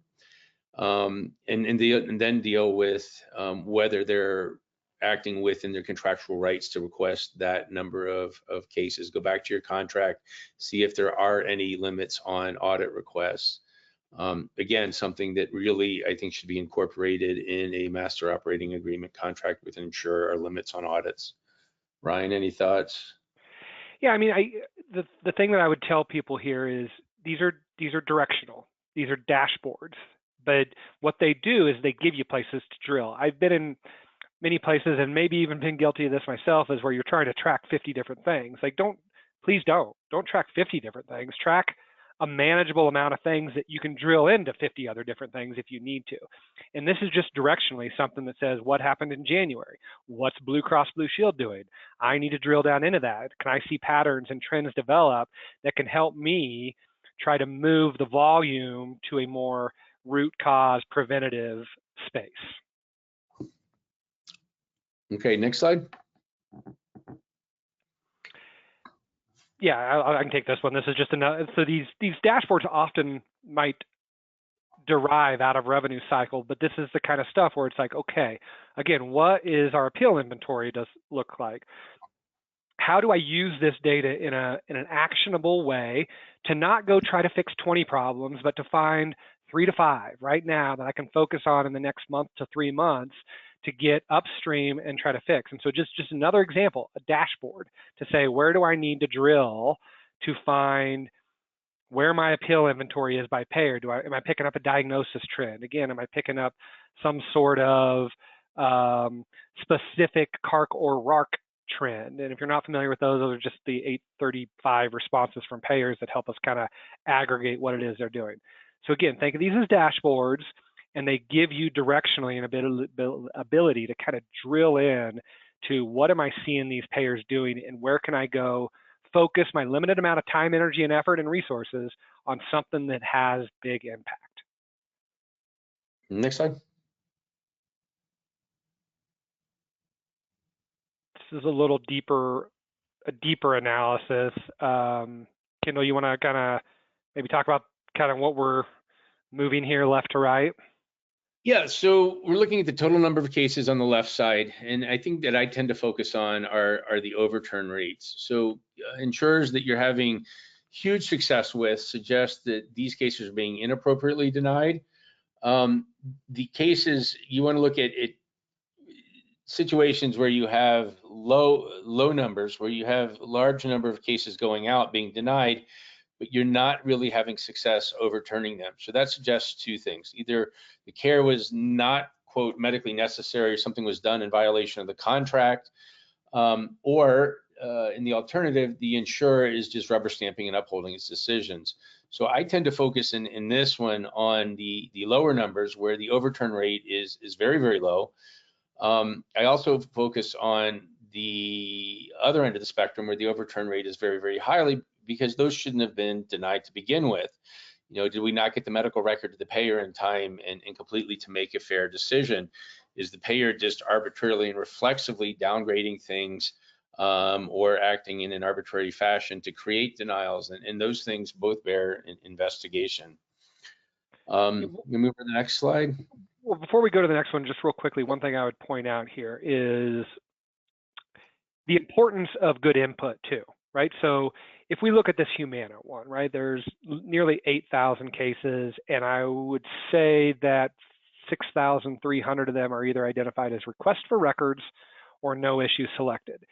and then deal with whether they're acting within their contractual rights to request that number of cases. Go back to your contract, see if there are any limits on audit requests. Again, something that really I think should be incorporated in a master operating agreement contract with an insurer, are limits on audits. Ryan, any thoughts? Yeah, I mean, the thing that I would tell people here is these are directional. These are dashboards. But what they do is they give you places to drill. I've been in many places and maybe even been guilty of this myself, is where you're trying to track 50 different things. Like, please don't track 50 different things. Track a manageable amount of things that you can drill into 50 other different things if you need to. And this is just directionally something that says, what happened in January? What's Blue Cross Blue Shield doing? I need to drill down into that. Can I see patterns and trends develop that can help me try to move the volume to a more root cause preventative space? Okay, next slide. Yeah, I can take this one. This is just another. So these dashboards often might derive out of revenue cycle, but this is the kind of stuff where it's like, okay, again, what is our appeal inventory does look like? How do I use this data in an actionable way to not go try to fix 20 problems, but to find 3 to 5 right now that I can focus on in the next month to 3 months to get upstream and try to fix? And so just another example, a dashboard to say, where do I need to drill to find where my appeal inventory is by payer? Am I picking up a diagnosis trend? Again, am I picking up some sort of specific CARC or RARC trend? And if you're not familiar with those are just the 835 responses from payers that help us kind of aggregate what it is they're doing. So again, think of these as dashboards, and they give you directionally an ability to kind of drill in to what am I seeing these payers doing, and where can I go focus my limited amount of time, energy, and effort and resources on something that has big impact. Next slide. This is a little deeper analysis. Kendall, you want to kind of maybe talk about kind of what we're moving here left to right? Yeah, so we're looking at the total number of cases on the left side, and I think that I tend to focus on are the overturn rates. So insurers that you're having huge success with suggest that these cases are being inappropriately denied. The cases you want to look at situations where you have low numbers, where you have large number of cases going out being denied, but you're not really having success overturning them. So that suggests two things. Either the care was not, quote, medically necessary, or something was done in violation of the contract, or in the alternative, the insurer is just rubber stamping and upholding its decisions. So I tend to focus in this one on the lower numbers where the overturn rate is very, very low. I also focus on the other end of the spectrum where the overturn rate is very, very highly, because those shouldn't have been denied to begin with. You know, did we not get the medical record to the payer in time and completely to make a fair decision? Is the payer just arbitrarily and reflexively downgrading things or acting in an arbitrary fashion to create denials? And those things both bear investigation. We move to the next slide. Well, before we go to the next one, just real quickly, one thing I would point out here is the importance of good input too, right? So if we look at this Humana one, right, there's nearly 8,000 cases, and I would say that 6,300 of them are either identified as request for records or no issue selected.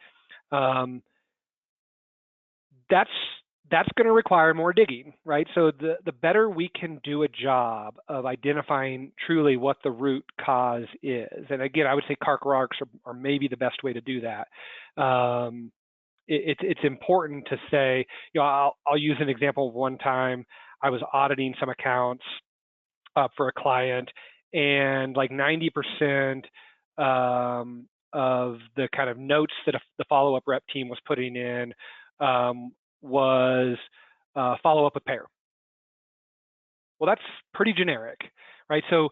That's going to require more digging, right? So the better we can do a job of identifying truly what the root cause is, and again, I would say CARC-ROCs are maybe the best way to do that. It's important to say, I'll use an example of one time I was auditing some accounts for a client, and like 90% of the kind of notes that the follow-up rep team was putting in was follow up with payer. Well, that's pretty generic, right? So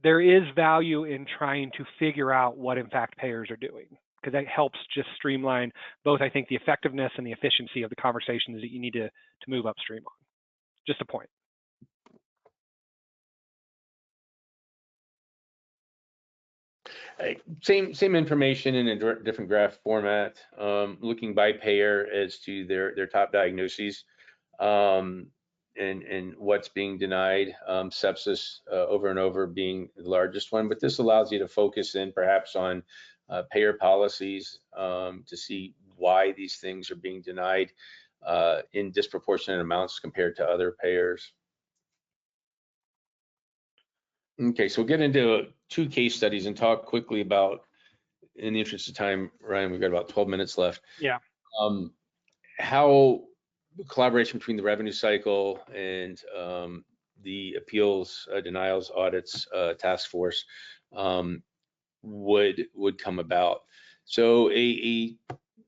there is value in trying to figure out what in fact payers are doing, because that helps just streamline both, I think, the effectiveness and the efficiency of the conversations that you need to move upstream on. Just a point. Same information in a different graph format, looking by payer as to their top diagnoses, and what's being denied, sepsis over and over being the largest one. But this allows you to focus in perhaps on payer policies to see why these things are being denied in disproportionate amounts compared to other payers. Okay, so we'll get into 2 case studies and talk quickly about, in the interest of time, Ryan, we've got about 12 minutes left. Yeah. How collaboration between the revenue cycle and the appeals, denials, audits task force would come about. So a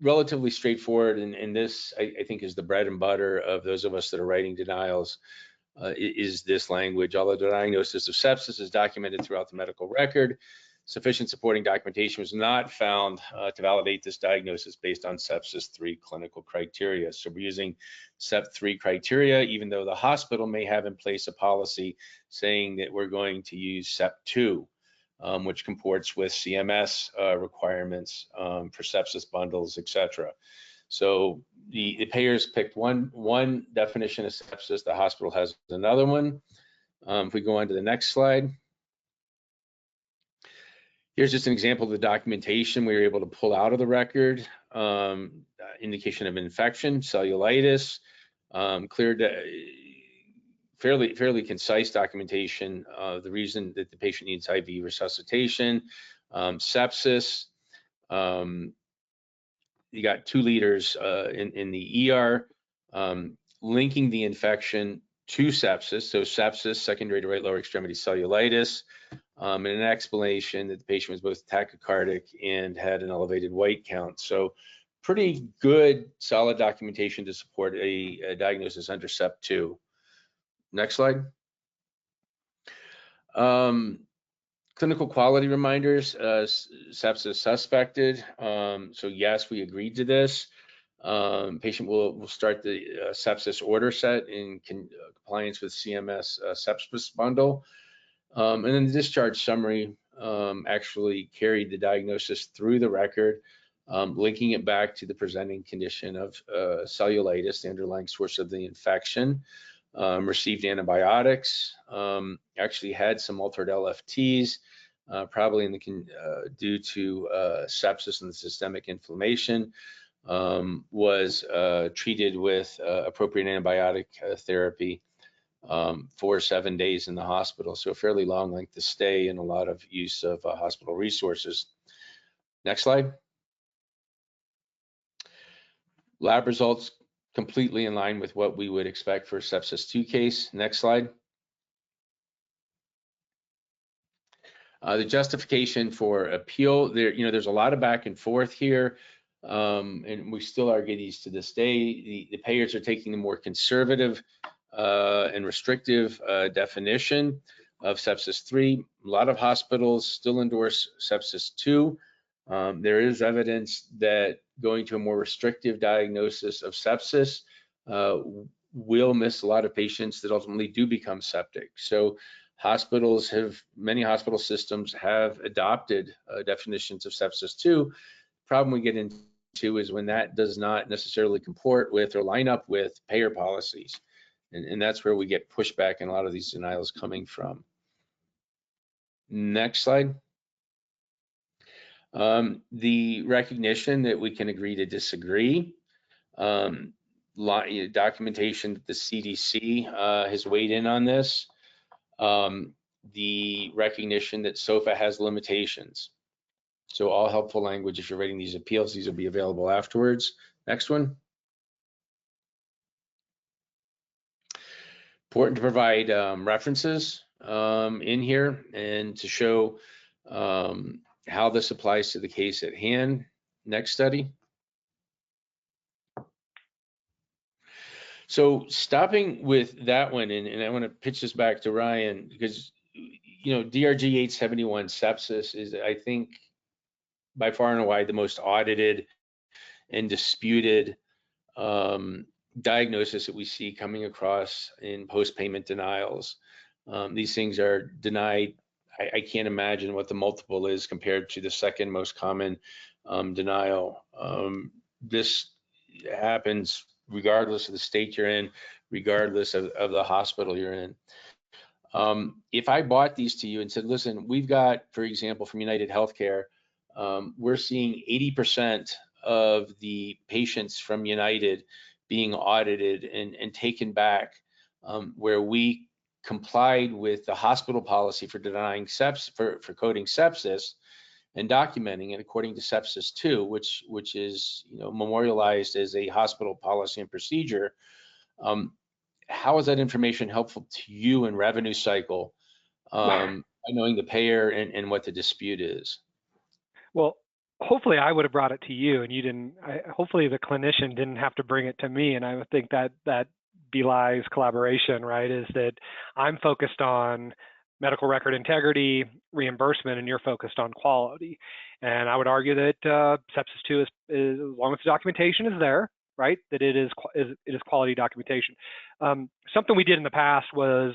relatively straightforward, and this I think is the bread and butter of those of us that are writing denials, is this language. Although the diagnosis of sepsis is documented throughout the medical record, sufficient supporting documentation was not found to validate this diagnosis based on sepsis 3 clinical criteria. So we're using SEP 3 criteria, even though the hospital may have in place a policy saying that we're going to use SEP 2, which comports with CMS requirements for sepsis bundles, etc. So the payers picked one definition of sepsis, the hospital has another one. If we go on to the next slide. Here's just an example of the documentation we were able to pull out of the record. Indication of infection, cellulitis, fairly concise documentation of the reason that the patient needs IV resuscitation, sepsis. You got 2 liters in the ER, linking the infection to sepsis. So sepsis, secondary to right lower extremity cellulitis, and an explanation that the patient was both tachycardic and had an elevated white count. So pretty good, solid documentation to support a diagnosis under SEP 2. Next slide. Clinical quality reminders, sepsis suspected. So yes, we agreed to this. Patient will start the sepsis order set in compliance with CMS sepsis bundle. And then the discharge summary actually carried the diagnosis through the record, linking it back to the presenting condition of cellulitis, the underlying source of the infection. Received antibiotics, actually had some altered LFTs, probably due to sepsis and the systemic inflammation. Was treated with appropriate antibiotic therapy for 7 days in the hospital. So a fairly long length of stay and a lot of use of hospital resources. Next slide. Lab results completely in line with what we would expect for a sepsis 2 case. Next slide. The justification for appeal, there's a lot of back and forth here, and we still argue these to this day. The payers are taking the more conservative and restrictive definition of sepsis 3. A lot of hospitals still endorse sepsis 2. There is evidence that going to a more restrictive diagnosis of sepsis will miss a lot of patients that ultimately do become septic. So Many hospital systems have adopted definitions of sepsis too. Problem we get into is when that does not necessarily comport with or line up with payer policies. And that's where we get pushback and a lot of these denials coming from. Next slide. The recognition that we can agree to disagree. Documentation that the CDC has weighed in on this. The recognition that SOFA has limitations. So all helpful language, if you're writing these appeals, these will be available afterwards. Next one. Important to provide references in here and to show how this applies to the case at hand. Next study. So stopping with that one, and I want to pitch this back to Ryan, because DRG 871 sepsis is, I think, by far and wide the most audited and disputed diagnosis that we see coming across in post-payment denials. These things are denied. I can't imagine what the multiple is compared to the second most common denial. This happens regardless of the state you're in, regardless of the hospital you're in. If I bought these to you and said, listen, we've got, for example, from United Healthcare, we're seeing 80% of the patients from United being audited and taken back, where we complied with the hospital policy for denying sepsis, for coding sepsis and documenting it according to sepsis 2, which is memorialized as a hospital policy and procedure. How is that information helpful to you in revenue cycle, by knowing the payer and what the dispute is? Well, hopefully I would have brought it to you, and you didn't. Hopefully the clinician didn't have to bring it to me, and I would think that belies collaboration, right? Is that I'm focused on medical record integrity, reimbursement, and you're focused on quality. And I would argue that sepsis 2 is, as long as the documentation is there, right, that it is quality documentation. Something we did in the past was,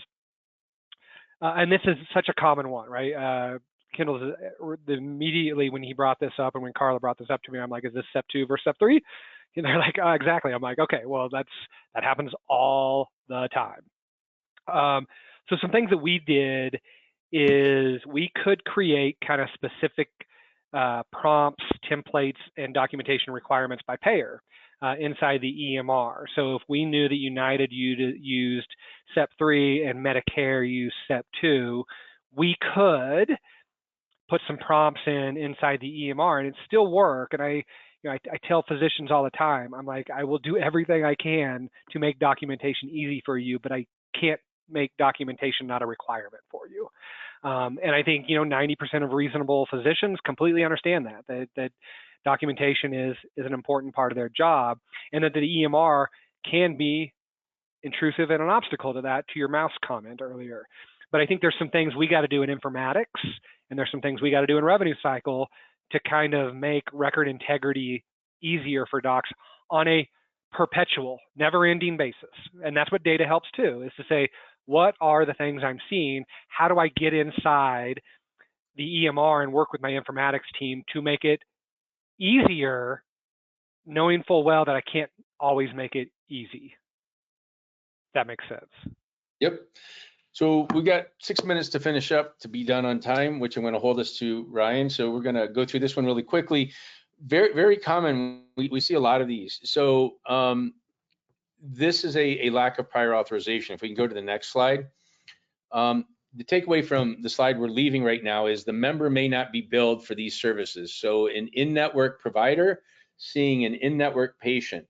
and this is such a common one, right? Kendall's immediately when he brought this up and when Carla brought this up to me, I'm like, is this step 2 versus step 3? And they're like, oh, exactly. I'm like, okay, well, that happens all the time. So some things that we did is we could create kind of specific prompts, templates, and documentation requirements by payer inside the EMR. So if we knew that United used step 3 and Medicare used step 2, we could put some prompts inside the EMR and it still work. And I tell physicians all the time, I'm like, I will do everything I can to make documentation easy for you, but I can't make documentation not a requirement for you. And I think 90% of reasonable physicians completely understand that documentation is an important part of their job, and that the EMR can be intrusive and an obstacle to that, to your mouse comment earlier. But I think there's some things we got to do in informatics, and there's some things we got to do in revenue cycle to kind of make record integrity easier for docs on a perpetual, never-ending basis. And that's what data helps too, is to say, what are the things I'm seeing? How do I get inside the EMR and work with my informatics team to make it easier, knowing full well that I can't always make it easy? That makes sense. Yep. So we got 6 minutes to finish up to be done on time, which I'm going to hold us to Ryan. So we're going to go through this one really quickly. Very, very common. We see a lot of these. So this is a lack of prior authorization. If we can go to the next slide. The takeaway from the slide we're leaving right now is the member may not be billed for these services. So an in-network provider seeing an in-network patient.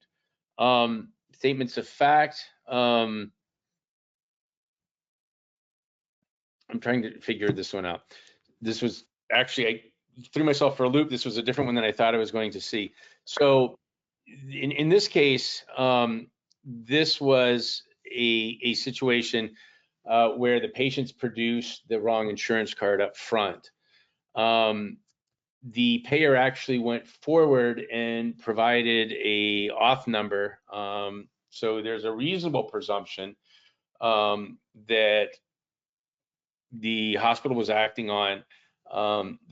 Statements of fact. I'm trying to figure this one out. This was actually, I threw myself for a loop. This was a different one than I thought I was going to see. So in this case, this was a situation where the patients produced the wrong insurance card up front. The payer actually went forward and provided a auth number. So there's a reasonable presumption that the hospital was acting on,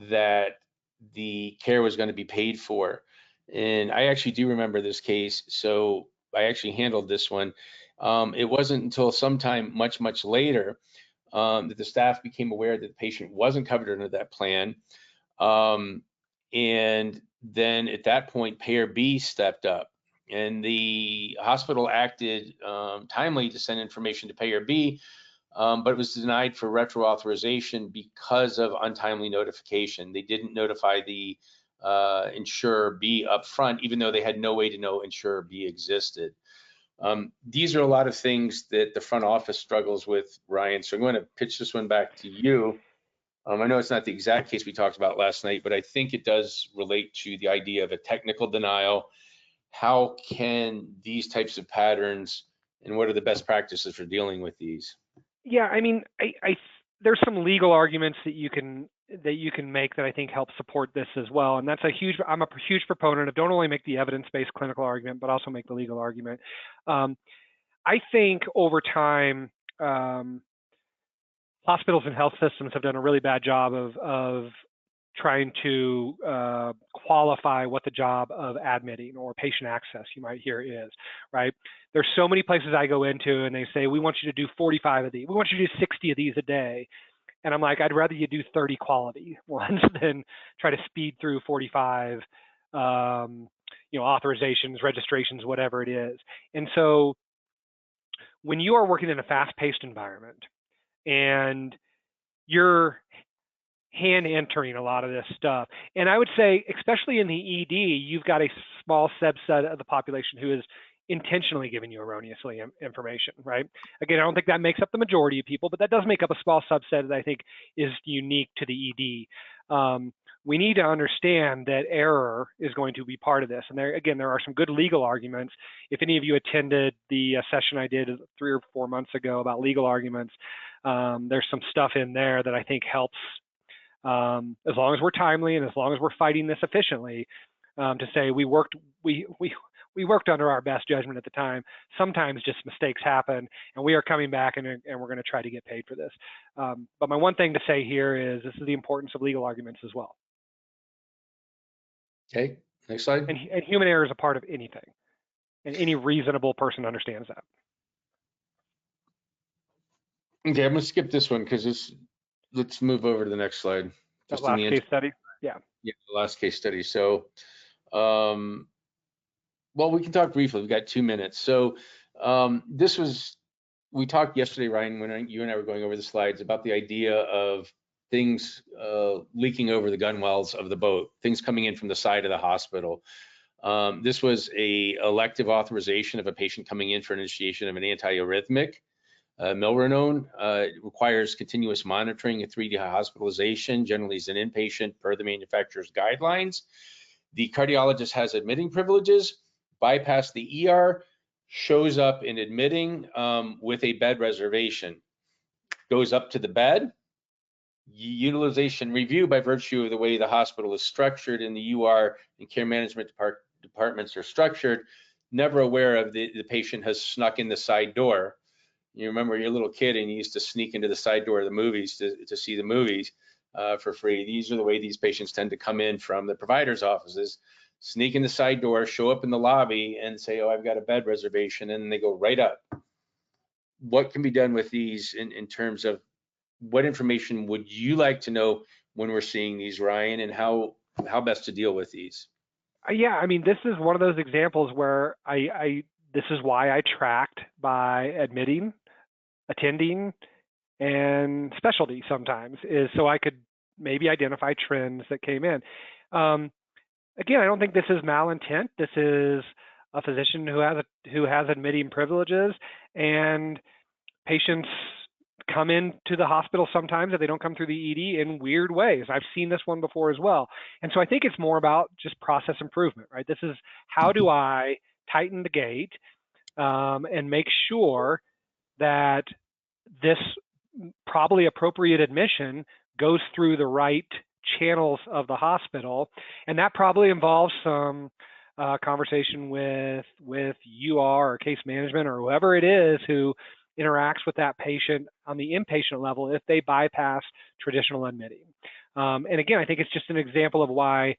that the care was going to be paid for. And I actually do remember this case, so I actually handled this one. It wasn't until sometime much later that the staff became aware that the patient wasn't covered under that plan. And then at that point, payer B stepped up, and the hospital acted timely to send information to payer B, but it was denied for retro authorization because of untimely notification. They didn't notify the insurer B up front, even though they had no way to know insurer B existed. These are a lot of things that the front office struggles with, Ryan. So I'm going to pitch this one back to you. I know it's not the exact case we talked about last night, but I think it does relate to the idea of a technical denial. How can these types of patterns, and what are the best practices for dealing with these? Yeah, I mean, there's some legal arguments that you can make that I think help support this as well. And that's I'm a huge proponent of don't only make the evidence-based clinical argument, but also make the legal argument. I think over time, hospitals and health systems have done a really bad job of trying to qualify what the job of admitting or patient access you might hear is, right? There's so many places I go into and they say, we want you to do 45 of these. We want you to do 60 of these a day. And I'm like, I'd rather you do 30 quality ones than try to speed through 45, authorizations, registrations, whatever it is. And so when you are working in a fast-paced environment and you're hand entering a lot of this stuff. And I would say, especially in the ED, you've got a small subset of the population who is intentionally giving you erroneously information, right? Again, I don't think that makes up the majority of people, but that does make up a small subset that I think is unique to the ED. We need to understand that error is going to be part of this. And there are some good legal arguments. If any of you attended the session I did 3 or 4 months ago about legal arguments, there's some stuff in there that I think helps, as long as we're timely and as long as we're fighting this efficiently, to say we worked under our best judgment at the time. Sometimes just mistakes happen, and we are coming back and we're going to try to get paid for this. But my one thing to say here is this is the importance of legal arguments as well. Okay, next slide. And human error is a part of anything, and any reasonable person understands that. Okay, I'm going to skip this one because let's move over to the next slide. That last case study? Yeah. Yeah, the last case study. So, well, we can talk briefly. We've got 2 minutes. So we talked yesterday, Ryan, when you and I were going over the slides about the idea of things leaking over the gunwales of the boat, things coming in from the side of the hospital. This was a elective authorization of a patient coming in for initiation of an antiarrhythmic. Milrinone requires continuous monitoring and 3D hospitalization, generally as an inpatient per the manufacturer's guidelines. The cardiologist has admitting privileges, bypass the ER, shows up in admitting with a bed reservation, goes up to the bed, utilization review by virtue of the way the hospital is structured and the UR and care management departments are structured, never aware of the patient has snuck in the side door. You remember you're a little kid and you used to sneak into the side door of the movies to see the movies for free. These are the way these patients tend to come in from the provider's offices, sneak in the side door, show up in the lobby and say, oh, I've got a bed reservation, and they go right up. What can be done with these in terms of what information would you like to know when we're seeing these, Ryan, and how best to deal with these? Yeah, I mean, this is one of those examples where this is why I tracked by admitting, attending, and specialty sometimes, is so I could maybe identify trends that came in. Again, I don't think this is malintent. This is a physician who has admitting privileges, and patients come into the hospital sometimes if they don't come through the ED in weird ways. I've seen this one before as well. And so I think it's more about just process improvement, right? This is how do I tighten the gate and make sure that this probably appropriate admission goes through the right channels of the hospital. And that probably involves some conversation with UR or case management or whoever it is who interacts with that patient on the inpatient level if they bypass traditional admitting. And again, I think it's just an example of why,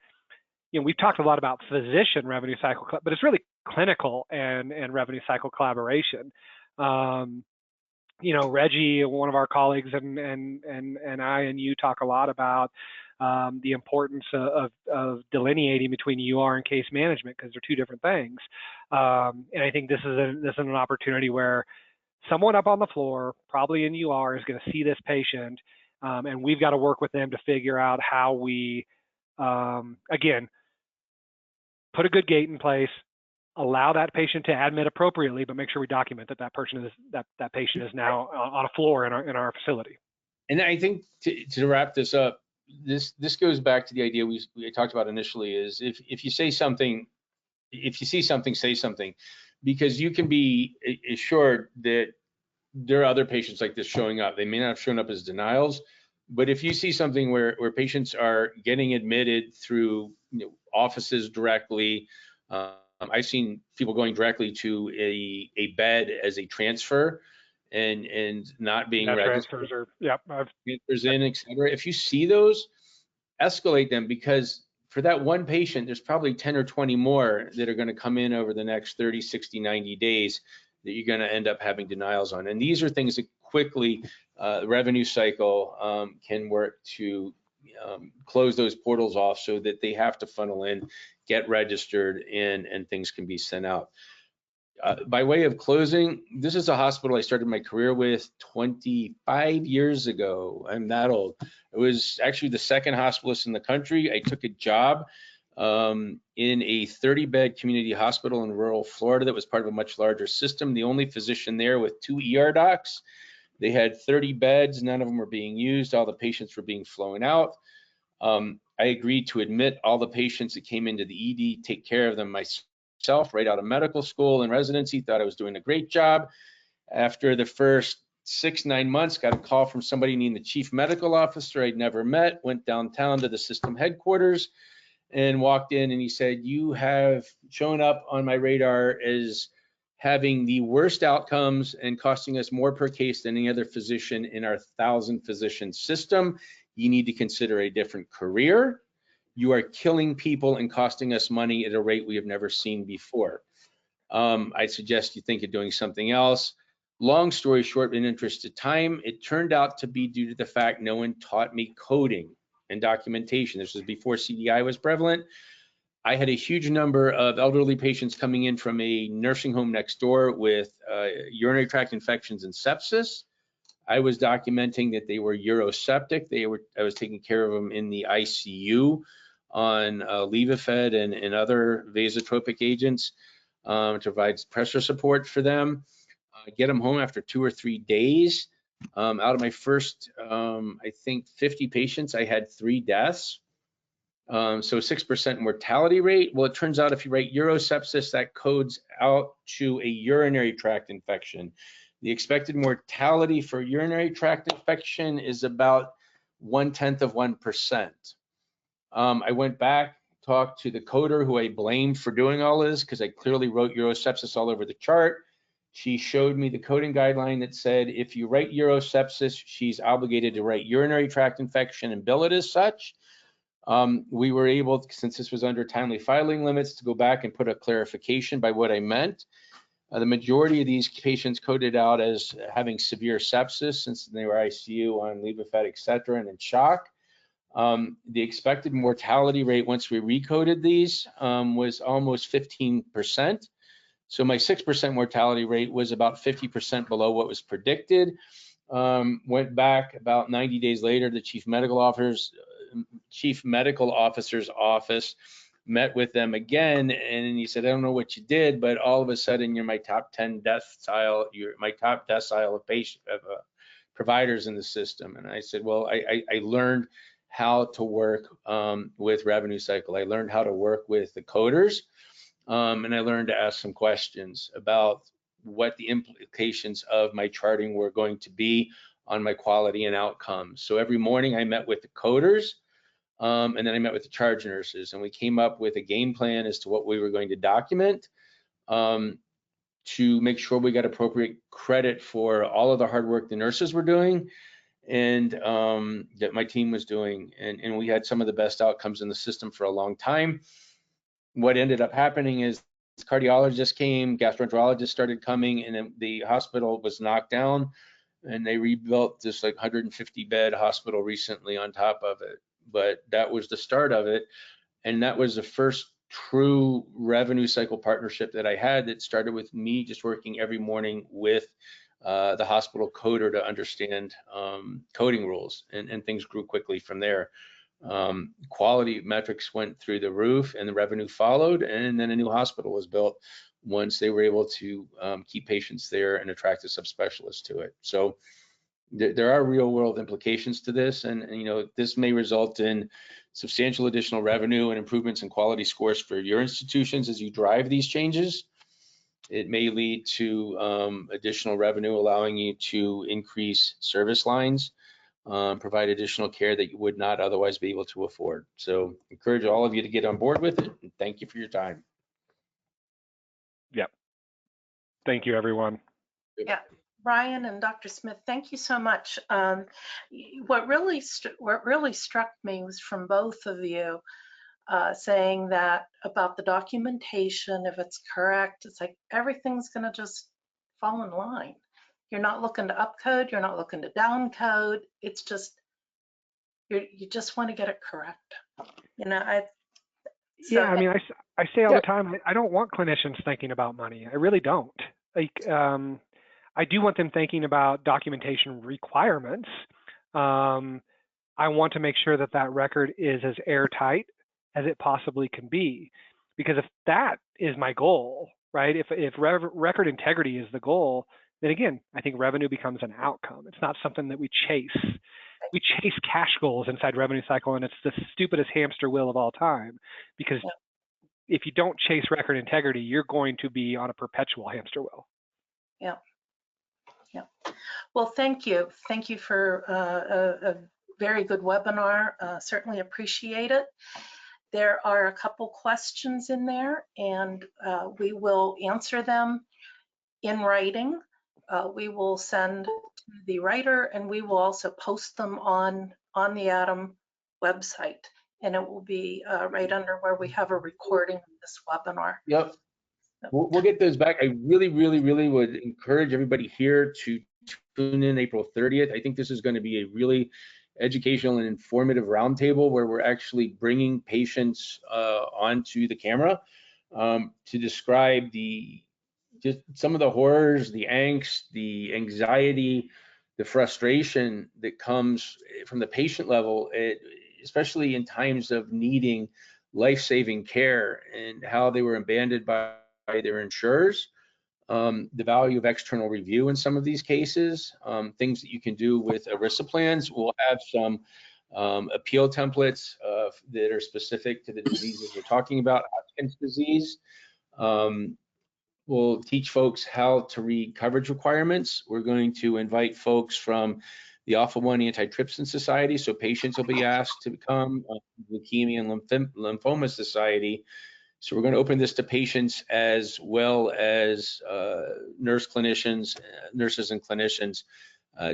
we've talked a lot about physician revenue cycle, but it's really clinical and revenue cycle collaboration. Reggie, one of our colleagues, and I and you talk a lot about the importance of delineating between UR and case management, because they're two different things. And I think this is an opportunity where someone up on the floor, probably in UR, is going to see this patient, and we've got to work with them to figure out how we, again, put a good gate in place, allow that patient to admit appropriately, but make sure we document that that patient is now on a floor in our facility. And I think to wrap this up, this goes back to the idea we talked about initially, is if you say something, if you see something, say something, because you can be assured that there are other patients like this showing up. They may not have shown up as denials, but if you see something where patients are getting admitted through offices directly, I've seen people going directly to a bed as a transfer and not being registered. Transfers are, yep. Transfers in, et cetera. If you see those, escalate them, because for that one patient, there's probably 10 or 20 more that are going to come in over the next 30, 60, 90 days that you're going to end up having denials on. And these are things that quickly the revenue cycle can work to close those portals off so that they have to funnel in, get registered, and things can be sent out. By way of closing, this is a hospital I started my career with 25 years ago. I'm that old. It was actually the second hospitalist in the country. I took a job in a 30-bed community hospital in rural Florida that was part of a much larger system. The only physician there with 2 ER docs. They had 30 beds. None of them were being used. All the patients were being flown out. I agreed to admit all the patients that came into the ED, take care of them myself right out of medical school and residency. Thought I was doing a great job. After the first 6-9 months, got a call from somebody needing the chief medical officer I'd never met. Went downtown to the system headquarters and walked in, and he said, "You have shown up on my radar as having the worst outcomes and costing us more per case than any other physician in our 1,000 physician system. You need to consider a different career. You are killing people and costing us money at a rate we have never seen before. I suggest you think of doing something else." Long story short, in interest of time, it turned out to be due to the fact no one taught me coding and documentation. This was before CDI was prevalent. I had a huge number of elderly patients coming in from a nursing home next door with urinary tract infections and sepsis. I was documenting that they were uroseptic. I was taking care of them in the ICU on Levophed and other vasotropic agents to provide pressure support for them. Get them home after 2 or 3 days. Out of my first, I think 50 patients, I had 3 deaths. So 6% mortality rate. Well, it turns out if you write urosepsis, that codes out to a urinary tract infection. The expected mortality for urinary tract infection is about 0.1%. I went back, talked to the coder who I blamed for doing all this because I clearly wrote urosepsis all over the chart. She showed me the coding guideline that said if you write urosepsis, she's obligated to write urinary tract infection and bill it as such. We were able, since this was under timely filing limits, to go back and put a clarification by what I meant. The majority of these patients coded out as having severe sepsis since they were ICU on Levophed, et cetera, and in shock. The expected mortality rate once we recoded these was almost 15%. So my 6% mortality rate was about 50% below what was predicted. Went back about 90 days later, the chief medical officer's office, met with them again, and he said, "I don't know what you did, but all of a sudden you're my top 10 decile, you're my top decile of providers in the system." And I said, "Well, I learned how to work with revenue cycle. I learned how to work with the coders, and I learned to ask some questions about what the implications of my charting were going to be on my quality and outcomes." So every morning I met with the coders, and then I met with the charge nurses, and we came up with a game plan as to what we were going to document. to make sure we got appropriate credit for all of the hard work the nurses were doing and that my team was doing. And we had some of the best outcomes in the system for a long time. What ended up happening is cardiologists came, gastroenterologists started coming, and then the hospital was knocked down, and they rebuilt this like 150 bed hospital recently on top of it. But that was the start of it. And that was the first true revenue cycle partnership that I had, that started with me just working every morning with the hospital coder to understand coding rules, and things grew quickly from there. Quality metrics went through the roof, and the revenue followed, and then a new hospital was built once they were able to keep patients there and attract a subspecialist to it. So there are real world implications to this, and you know, this may result in substantial additional revenue and improvements in quality scores for your institutions as you drive these changes. It may lead to additional revenue, allowing you to increase service lines, provide additional care that you would not otherwise be able to afford. So encourage all of you to get on board with it, and thank you for your time. Yep. Thank you, everyone. Yeah. Ryan and Dr. Smith, thank you so much. What really struck me was from both of you saying that about the documentation, if it's correct, it's like everything's going to just fall in line. You're not looking to upcode, you're not looking to downcode. It's just you just want to get it correct. You know, Yeah, I mean, I say all the time, I don't want clinicians thinking about money. I really don't. Like, I do want them thinking about documentation requirements. I want to make sure that that record is as airtight as it possibly can be, because if that is my goal, right? If record integrity is the goal, then again, I think revenue becomes an outcome. It's not something that we chase. We chase cash goals inside revenue cycle, and it's the stupidest hamster wheel of all time, because if you don't chase record integrity, you're going to be on a perpetual hamster wheel. Yeah. Yeah. Well, thank you. Thank you for a very good webinar. Certainly appreciate it. There are a couple questions in there, and we will answer them in writing. We will send to the writer, and we will also post them on the ADAM website, and it will be right under where we have a recording of this webinar. Yep. We'll get those back. I really would encourage everybody here to tune in April 30th. I think this is going to be a really educational and informative roundtable where we're actually bringing patients onto the camera to describe just some of the horrors, the angst, the anxiety, the frustration that comes from the patient level, especially in times of needing life-saving care, and how they were abandoned by their insurers, the value of external review in some of these cases, things that you can do with ERISA plans. We'll have some appeal templates that are specific to the diseases we're talking about, Hodgkin's disease. We'll teach folks how to read coverage requirements. We're going to invite folks from the Alpha-1 Antitrypsin Society, so patients will be asked to come, Leukemia and Lymphoma Society. So we're going to open this to patients as well as nurses and clinicians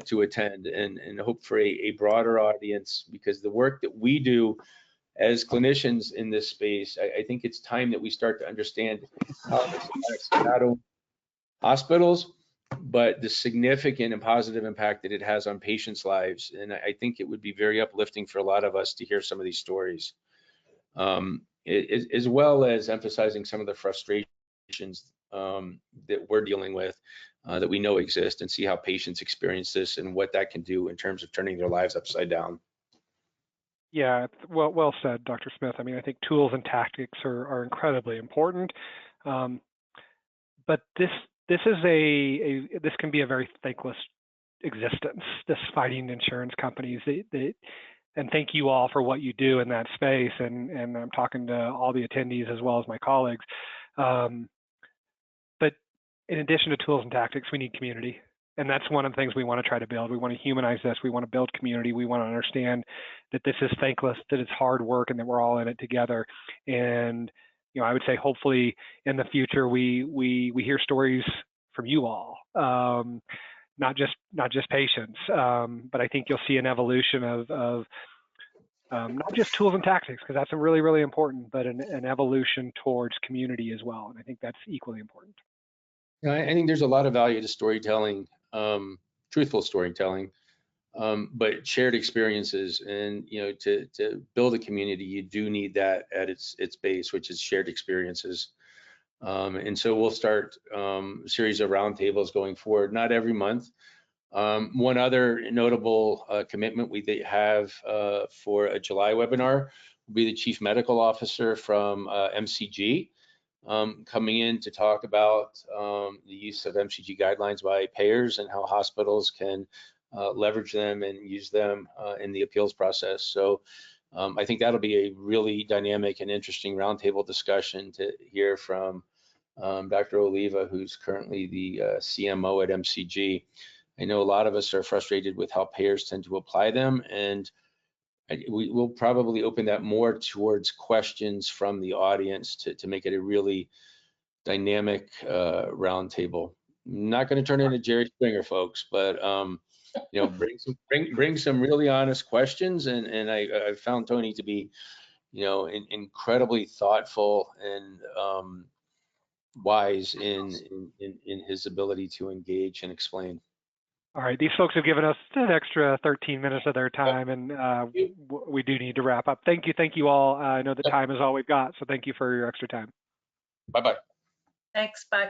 to attend, and hope for a broader audience, because the work that we do as clinicians in this space, I think it's time that we start to understand how this affects not only hospitals, but the significant and positive impact that it has on patients' lives. And I think it would be very uplifting for a lot of us to hear some of these stories, as well as emphasizing some of the frustrations that we're dealing with, that we know exist, and see how patients experience this and what that can do in terms of turning their lives upside down. Yeah, well said, Dr. Smith. I mean, I think tools and tactics are incredibly important, but this is this can be a very thankless existence. This fighting insurance companies, and thank you all for what you do in that space. And I'm talking to all the attendees as well as my colleagues. But in addition to tools and tactics, we need community. And that's one of the things we want to try to build. We want to humanize this. We want to build community. We want to understand that this is thankless, that it's hard work, and that we're all in it together. And I would say hopefully in the future we hear stories from you all, not just patients, but I think you'll see an evolution of not just tools and tactics, because that's really, really important, but an evolution towards community as well. And I think that's equally important. I think there's a lot of value to storytelling, truthful storytelling, but shared experiences. And to build a community, you do need that at its base, which is shared experiences. And so we'll start a series of roundtables going forward, not every month. One other notable commitment we have for a July webinar will be the Chief Medical Officer from MCG coming in to talk about the use of MCG guidelines by payers and how hospitals can leverage them and use them in the appeals process. So I think that'll be a really dynamic and interesting roundtable discussion to hear from Dr. Oliva, who's currently the CMO at MCG. I know a lot of us are frustrated with how payers tend to apply them, and we will probably open that more towards questions from the audience to make it a really dynamic roundtable. Not going to turn into Jerry Springer, folks, but bring some really honest questions, and I found Tony to be incredibly thoughtful and wise in his ability to engage and explain. All right, these folks have given us an extra 13 minutes of their time, and we do need to wrap up. Thank you all. I know the time is all we've got, so thank you for your extra time. Bye-bye. Thanks, bye.